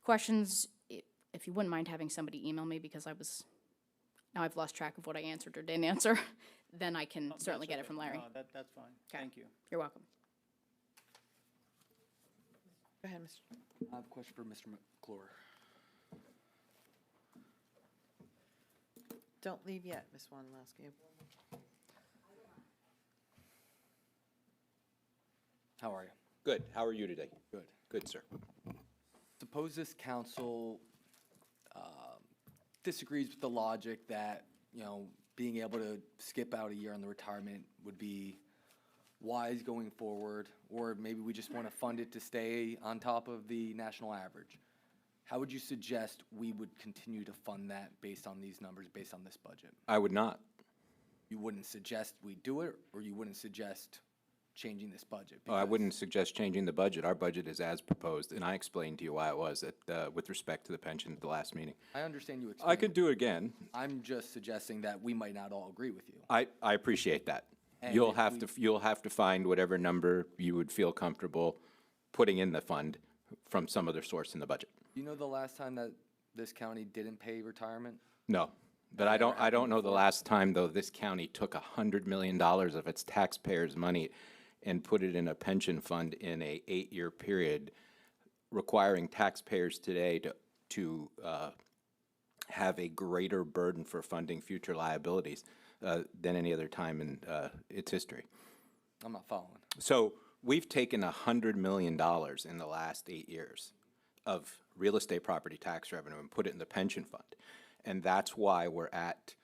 questions, if you wouldn't mind having somebody email me, because now I've lost track of what I answered or didn't answer, then I can certainly get it from Larry. No, that's fine. Thank you. You're welcome. Go ahead, Mr. I have a question for Mr. McClure. Don't leave yet, Ms. Wondolowski. How are you? Good. How are you today? Good. Good, sir. Suppose this council disagrees with the logic that, you know, being able to skip out a year on the retirement would be wise going forward, or maybe we just want to fund it to stay on top of the national average. How would you suggest we would continue to fund that based on these numbers, based on this budget? I would not. You wouldn't suggest we do it, or you wouldn't suggest changing this budget? I Because wouldn't suggest changing the budget. Our budget is as proposed, and I explained to you why it was that, with respect to the pension at the last meeting. I understand you I explained. could do it again. I'm just suggesting that we might not all agree with you. I appreciate that. And You'll if have to find whatever number you would feel comfortable putting in the fund from some other source in the budget. You know the last time that this county didn't pay retirement? No, but I don't know the last time, though, this county took $100 million of its taxpayers' money and put it in a pension fund in a 8-year period, requiring taxpayers today to have a greater burden for funding future liabilities than any other time in its history. I'm not following. So we've taken $100 million in the last 8 years of real estate property tax revenue and put it in the pension fund. And that's why we're at,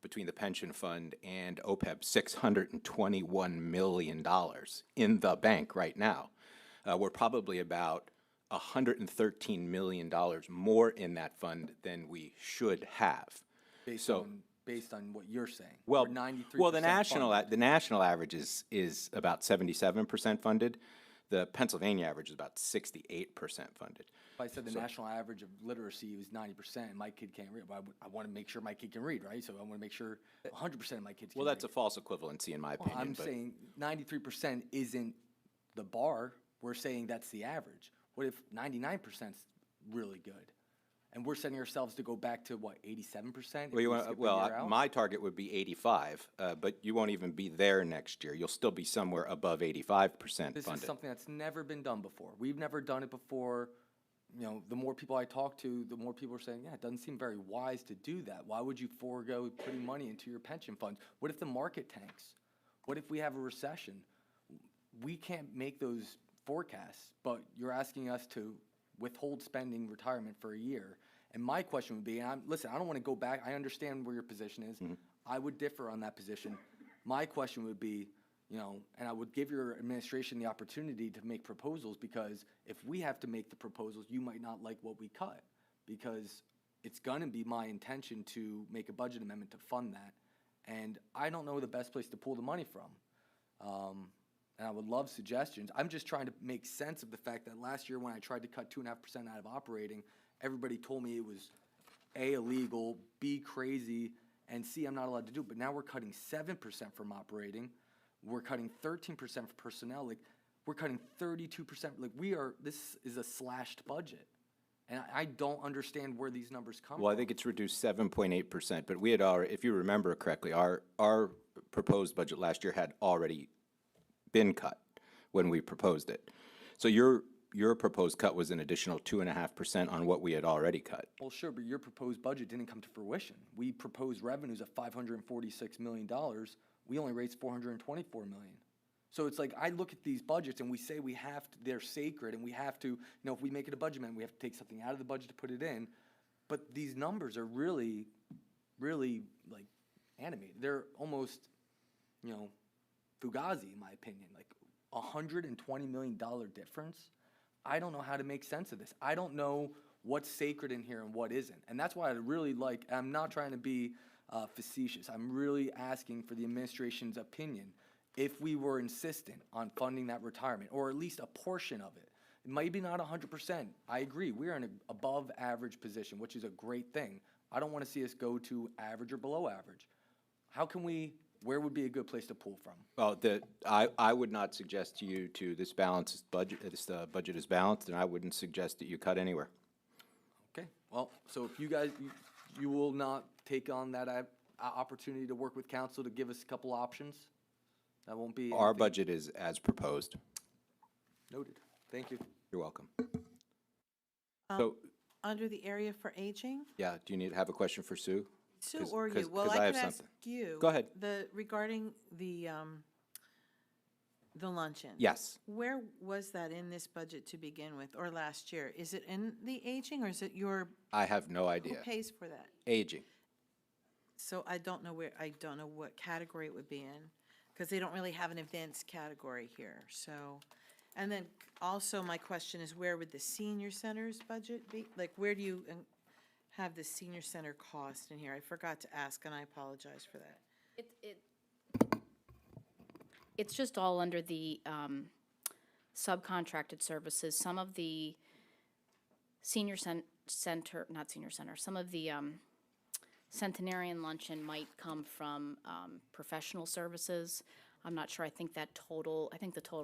between the pension fund and OPEB, $621 million in the bank right now. We're probably about $113 million more in that fund than we should have. Based on what you're saying. Well, We're 93% the national average is about 77% funded. The Pennsylvania average is about 68% funded. If I said the national average of literacy was 90%, and my kid can't read, I want to make sure my kid can read, right? So I want to make sure 100% of my kids can read. Well, that's a false equivalency in my opinion. I'm but- saying 93% isn't the bar. We're saying that's the average. What if 99% is really good? And we're setting ourselves to go back to, what, 87%? My target would be 85, but you won't even be there next year. You'll still be somewhere above 85% funded. This is something that's never been done before. We've never done it before. You know, the more people I talk to, the more people are saying, yeah, it doesn't seem very wise to do that. Why would you forego putting money into your pension funds? What if the market tanks? What if we have a recession? We can't make those forecasts, but you're asking us to withhold spending retirement for a year. And my question would be, and listen, I don't want to go back. I understand where your position is. I would differ on that position. My question would be, you know, and I would give your administration the opportunity to make proposals, because if we have to make the proposals, you might not like what we cut, because it's gonna be my intention to make a budget amendment to fund that. And I don't know the best place to pull the money from. And I would love suggestions. I'm just trying to make sense of the fact that last year when I tried to cut 2.5% out of operating, everybody told me it was A, illegal, B, crazy, and C, I'm not allowed to do it. But now we're cutting 7% from operating. We're cutting 13% for personnel. Like, we're cutting 32%. Like, this is a slashed budget. And I don't understand where these numbers come from. Well, I think it's reduced 7.8%, but we had already, if you remember correctly, our proposed budget last year had already been cut when we proposed it. So your proposed cut was an additional 2.5% on what we had already cut. Well, sure, but your proposed budget didn't come to fruition. We proposed revenues of $546 million. We only raised $424 million. So it's like, I look at these budgets and we say they're sacred, and we have to, you know, if we make it a budget amendment, we have to take something out of the budget to put it in. But these numbers are really, really, like, animated. They're almost, you know, Fugazi, in my opinion. Like, $120 million difference. I don't know how to make sense of this. I don't know what's sacred in here and what isn't. And that's why I really like, I'm not trying to be facetious. I'm really asking for the administration's opinion. If we were insistent on funding that retirement, or at least a portion of it, maybe not 100%. I agree, we're in an above average position, which is a great thing. I don't want to see us go to average or below average. Where would be a good place to pull from? Well, I would not suggest to you this budget is balanced, and I wouldn't suggest that you cut anywhere. Okay, well, so if you guys, you will not take on that opportunity to work with council to give us a couple options? That won't be Our anything- budget is as proposed. Noted. Thank you. You're welcome. So, Under the area for aging? yeah, do you have a question for Sue? Sue 'Cause- or you? 'cause- Well, 'cause I have could ask something. you. Go ahead. Regarding the luncheon. Yes. Where was that in this budget to begin with, or last year? Is it in the aging, or is it I have no who idea. pays for that? Aging. So I don't know what category it would be in, because they don't really have an events category here, so. And then also my question is, where would the senior center's budget be? Like, where do you have the senior center cost in here? I forgot to ask, and I apologize for that. It's just all under the subcontracted services. Some of the some of the centenarian luncheon might come from professional services. I'm not sure. I think the total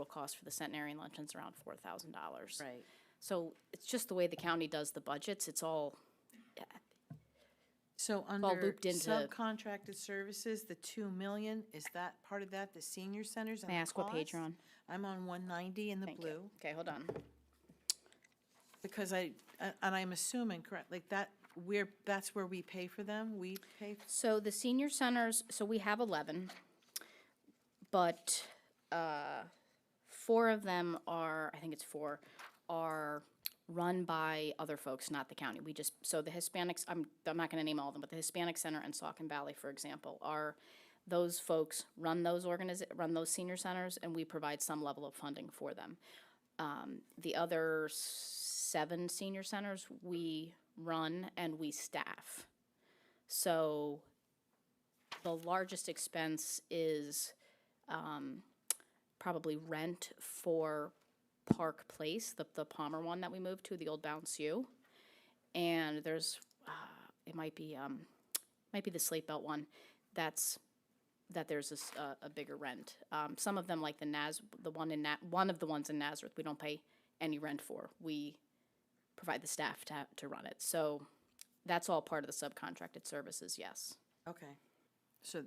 cost for the centenarian luncheon's around $4,000. Right. So it's just the way the county does the budgets. It's all, So all under looped into- subcontracted services, the 2 million, is that part of that, the senior centers and may I the ask what page you're cost? on? I'm on 190 in the Thank blue. you. Okay, hold on. Because and I'm assuming, correct, like that's where we pay for them? We pay, So the senior centers, so we have 11, but 4 of them are, I think it's 4, are run by other folks, not the county. So the Hispanics, I'm not gonna name all of them, but the Hispanic Center and Saucon Valley, for example, those folks run those senior centers, and we provide some level of funding for them. The other 7 senior centers, we run and we staff. So the largest expense is probably rent for Park Place, the Palmer one that we moved to, the old Bounce U. And there's, it might be the Slate Belt one, that there's a bigger rent. Some of them, like one of the ones in Nazareth, we don't pay any rent for. We provide the staff to run it. So that's all part of the subcontracted services, yes. okay. So,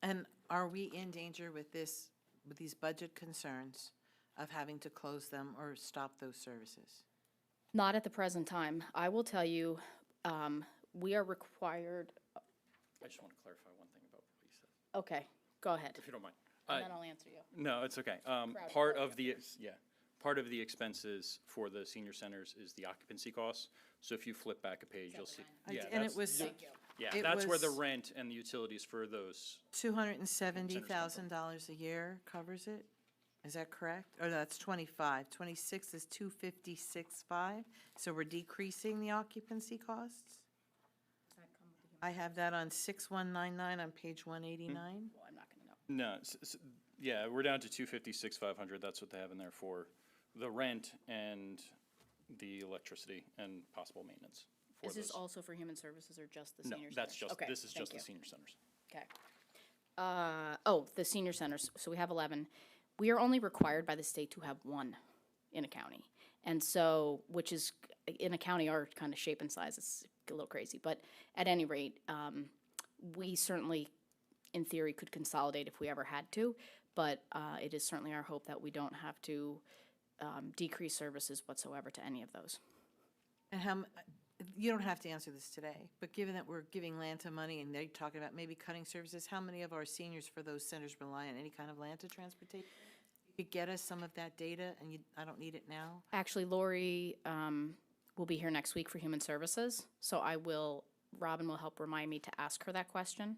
and are we in danger with these budget concerns of having to close them or stop those services? Not at the present time. I will tell you, we are required, I just want to clarify one thing about what you said, okay, go ahead, if you don't mind. and then I'll answer you. No, it's okay. of Part of the expenses for the senior centers is the occupancy costs. So if you flip back a page, you'll see. And it was, Yeah, It that's where the was- rent and the utilities for those, $270,000 a year covers it? Is that correct? Or that's 25. 26 is 256.5, so we're decreasing the occupancy costs? I have that on 6199 on page 189. Well, I'm not gonna know. no, yeah, we're down to 256,500, that's what they have in there for the rent and the electricity and possible maintenance for Is this those. also for human services or just the No, senior centers? that's just, Okay, this is thank just the you. senior centers. Okay. Oh, the senior centers, so we have 11. We are only required by the state to have one in a county. And so, which is, in a county, our kind of shape and size is a little crazy. But at any rate, we certainly, in theory, could consolidate if we ever had to. But it is certainly our hope that we don't have to decrease services whatsoever to any of those. And you don't have to answer this today, but given that we're giving Lanta money and they're talking about maybe cutting services, how many of our seniors for those centers rely on any kind of Lanta transportation? You could get us some of that data, and I don't need it now. Actually, Lori will be here next week for Human Services, so Robin will help remind me to ask her that question.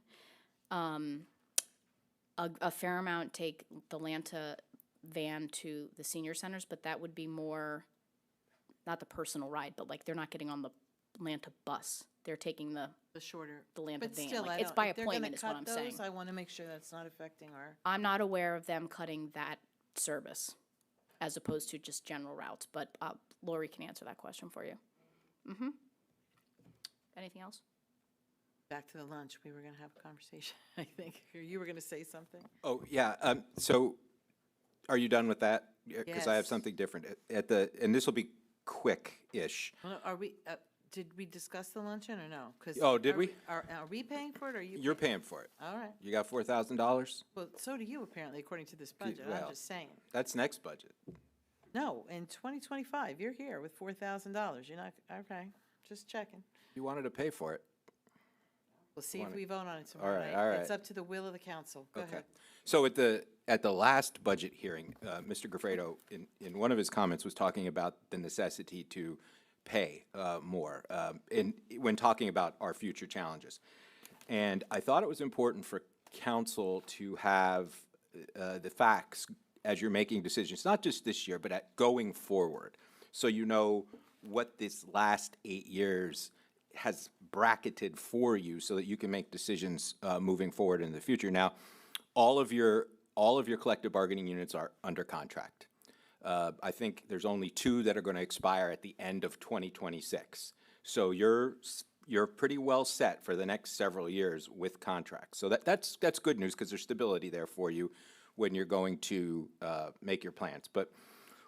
A fair amount take the Lanta van to the senior centers, but that would be more, not the personal ride, but like they're not getting on the Lanta bus. They're taking the shorter. Lanta But van. still, Like, I it's don't- by if they're gonna appointment is what cut I'm saying. those, I want to make sure that's not affecting our. I'm not aware of them cutting that service as opposed to just general routes, but Lori can answer that question for you. Mm-hmm. Anything else? Back to the lunch, we were going to have a conversation, I think. Or you were going to say something? Oh, yeah, so are you done with that? Because I have Yes. something different. And this will be quick-ish. Well, are we, did we discuss the luncheon or no? 'Cause Oh, did are we? Are we paying for it, or are you? You're paying for it. All right. You got $4,000? Well, so do you apparently, according to this budget. I'm well- just saying. That's next budget. No, in 2025, you're here with $4,000. You're not, okay, just checking. You wanted to pay for it. We'll see if Want it. we vote on it tomorrow right, night. all It's right. up to the will of the council. Go Okay. ahead. So at the last budget hearing, Mr. Gafredo, in one of his comments, was talking about the necessity to pay more when talking about our future challenges. And I thought it was important for council to have the facts as you're making decisions, not just this year, but going forward. So you know what this last 8 years has bracketed for you so that you can make decisions moving forward in the future. Now, all of your collective bargaining units are under contract. I think there's only 2 that are going to expire at the end of 2026. So you're pretty well set for the next several years with contracts. So that's good news because there's stability there for you when you're going to make your plans. But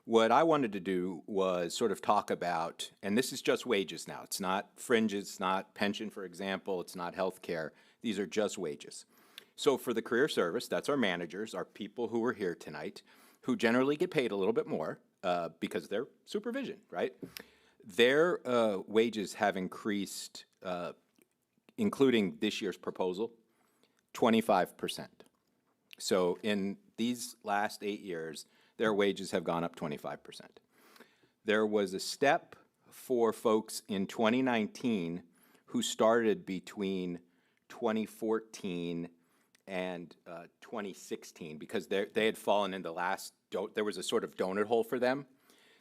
what I wanted to do was sort of talk about, and this is just wages now. It's not fringes, it's not pension, for example, it's not health care. These are just wages. So for the career service, that's our managers, our people who are here tonight, who generally get paid a little bit more because they're supervision, right? Their wages have increased, including this year's proposal, 25%. So in these last 8 years, their wages have gone up 25%. There was a step for folks in 2019 who started between 2014 and 2016 because they had fallen in the last, there was a sort of donut hole for them.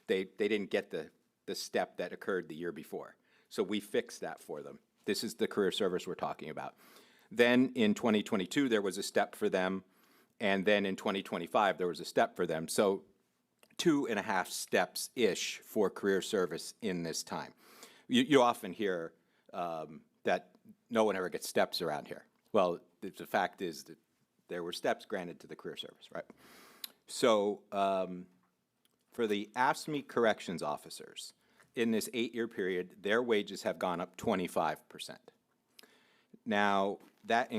They didn't get the step that occurred the year before. So we fixed that for them. This is the career service we're talking about. Then in 2022, there was a step for them. And then in 2025, there was a step for them. So 2.5 steps-ish for career service in this time. You often hear that no one ever gets steps around here. Well, the fact is that there were steps granted to the career service, right? So for the AFSCME corrections officers, in this 8-year period, their wages have gone up 25%. Now, that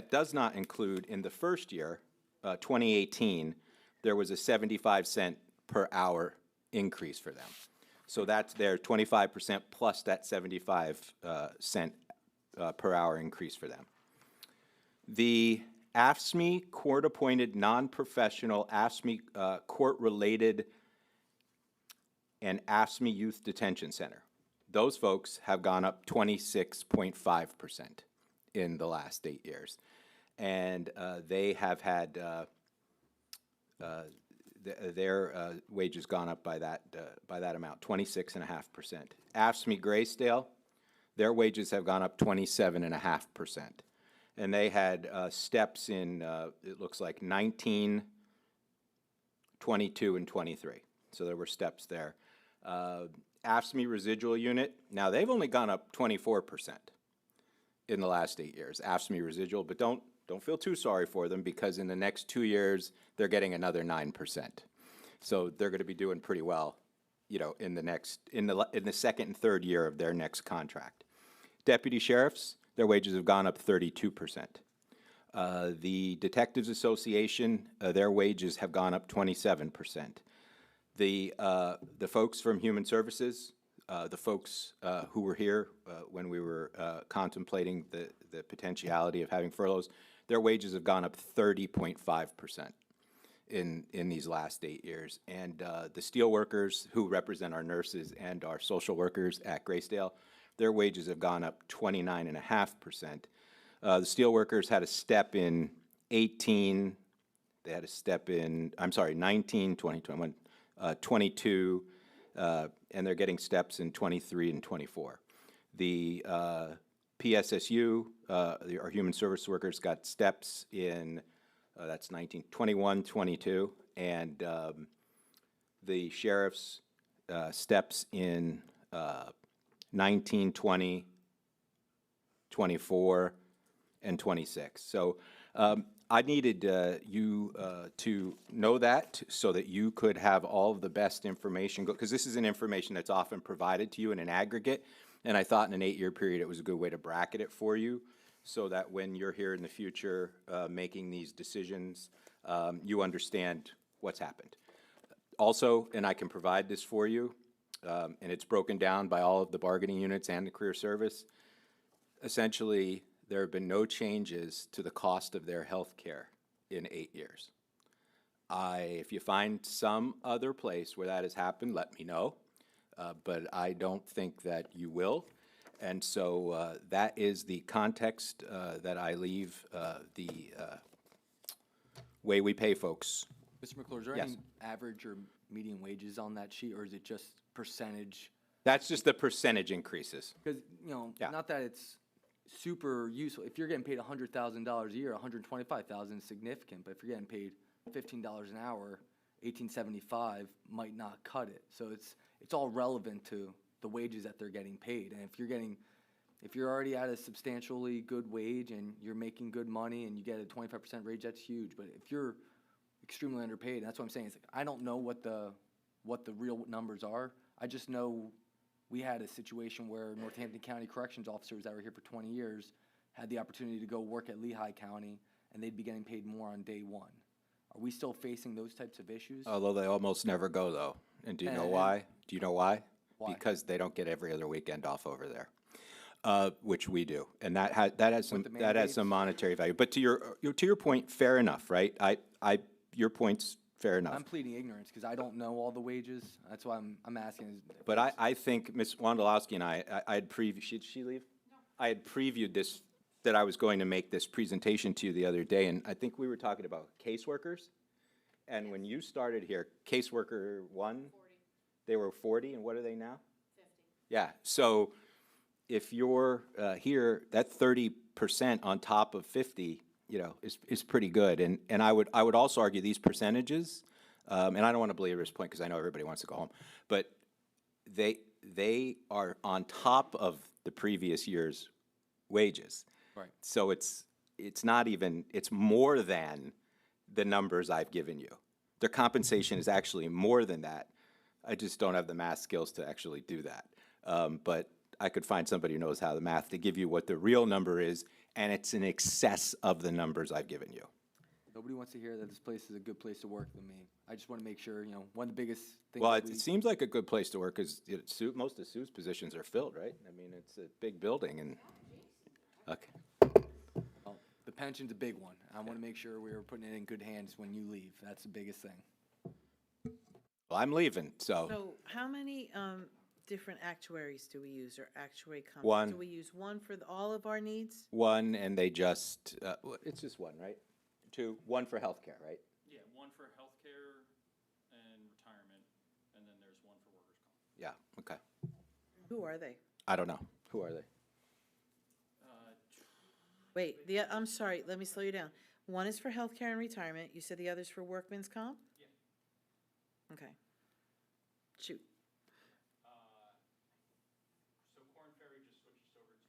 does not include in the first year, 2018, there was a 75-cent per hour increase for them. So that's their 25% plus that 75-cent per hour increase for them. The AFSCME court-appointed non-professional, AFSCME court-related, and AFSCME Youth Detention Center. those folks have gone up 26.5% in the last 8 years. And they have had their wages gone up by that amount, 26.5%. AFSCME Graysdale, their wages have gone up 27.5%. And they had steps in, it looks like 19, 22, and 23. So there were steps there. AFSCME residual unit, now they've only gone up 24% in the last 8 years, AFSCME residual, but don't feel too sorry for them because in the next 2 years, they're getting another 9%. So they're going to be doing pretty well, you know, in the second and third year of their next contract. Deputy sheriffs, their wages have gone up 32%. The Detectives Association, their wages have gone up 27%. The folks from Human Services, the folks who were here when we were contemplating the potentiality of having furloughs, their wages have gone up 30.5% in these last 8 years. And the steel workers who represent our nurses and our social workers at Graysdale, their wages have gone up 29.5%. The steel workers had a step in 18, they had a step in, 19, 20, 21, 22, and they're getting steps in 23 and 24. The PSSU, our human service workers, got steps in, that's 19, 21, 22, and the sheriff's steps in 19, 20, 24, and 26. So I needed you to know that so that you could have all of the best information, because this is an information that's often provided to you in an aggregate, and I thought in an 8-year period it was a good way to bracket it for you so that when you're here in the future making these decisions, you understand what's happened. Also, and I can provide this for you, and it's broken down by all of the bargaining units and the career service, essentially there have been no changes to the cost of their health care in 8 years. If you find some other place where that has happened, let me know, but I don't think that you will. And so that is the context that I leave the way we pay folks. Mr. McClure, is there Yes. any average or median wages on that sheet, or is it just percentage? That's just the percentage increases. Because, you know, Yeah. not that it's super useful. If you're getting paid $100,000 a year, $125,000 is significant. But if you're getting paid $15 an hour, $18.75 might not cut it. So it's all relevant to the wages that they're getting paid. And if you're already at a substantially good wage and you're making good money and you get a 25% raise, that's huge. But if you're extremely underpaid, that's what I'm saying. It's like, I don't know what the real numbers are. I just know we had a situation where Northampton County corrections officers that were here for 20 years had the opportunity to go work at Lehigh County, and they'd be getting paid more on day one. Are we still facing those types of issues? Although they almost never go, though. And do you know And- why? Do you know why? Why? Because they don't get every other weekend off over there, which we do, and that has some the that has some monetary value. But to your point, fair enough, right? Your point's fair enough. I'm pleading ignorance because I don't know all the wages. That's why I'm asking. But I think Ms. Wondolowski and I had previewed, did she leave? No. I had previewed this, that I was going to make this presentation to you the other day, and I think we were talking about caseworkers. And when you started here, caseworker 1, 40. They were 40, and what are they now? 50. Yeah, so if you're here, that 30% on top of 50, you know, is pretty good. And I would also argue these percentages, and I don't want to belabor this point because I know everybody wants to go home, but they are on top of the previous year's wages. Right. So it's not even, it's more than the numbers I've given you. Their compensation is actually more than that. I just don't have the math skills to actually do that. But I could find somebody who knows how the math to give you what the real number is, and it's in excess of the numbers I've given you. Nobody wants to hear that this place is a good place to work than me. I just want to make sure, you know, one of the biggest things. Well, it seems like a good place to work because most of Sue's positions are filled, right? I mean, it's a big building and, okay. Well, the pension's a big one. I want to make sure we're putting it in good hands when you leave. That's the biggest thing. Well, I'm leaving, so So how many different actuaries do we use, or actuary companies? One. Do we use one for all of our needs? One, and they just, it's just one, right? Two, one for healthcare, right? Yeah, one for healthcare and retirement, and then there's one for workers' comp. Yeah, okay. Who are they? I don't know. Who are they? Wait, I'm sorry, let me slow you down. One is for healthcare and retirement. You said the other's for workman's comp? Yeah. Okay. Shoot. So Corn Ferry just switches over to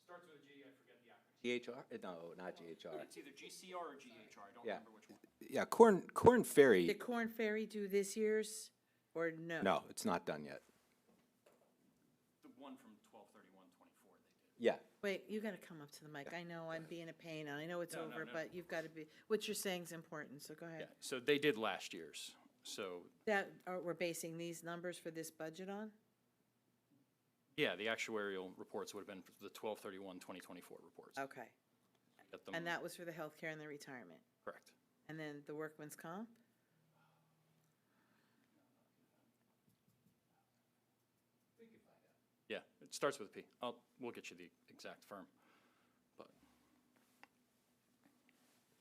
starts with a G, I forget the acronym. GHR? No, not GHR. It's either GCR or GHR, I don't Yeah. remember which one. Yeah, Corn Ferry, Did Corn Ferry do this year's, or no? no, it's not done yet. The one from 12/31/24 they did. Yeah, Wait, you gotta come up to the mic. I know I'm being a pain, and I know it's No, no, over, no. but you've gotta be, what you're saying is important, so go Yeah, ahead. so they did last year's, so, We're basing these numbers for this budget on? yeah, the actuarial reports would have been the 12/31/2024 reports. Okay. Get them- And that was for the healthcare and the retirement? Correct. And then the workman's comp? Yeah, it starts with a P. We'll get you the exact firm, but.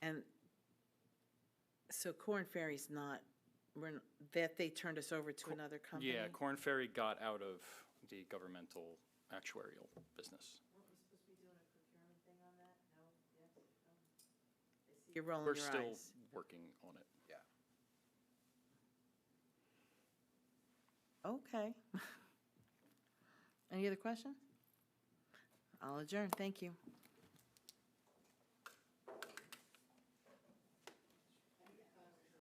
And so Corn Ferry's not, that they turned us over to another company? Yeah, Corn Ferry got out of the governmental actuarial business. You're rolling We're your still eyes. working on it. yeah. Okay. Any other questions? I'll adjourn. Thank you.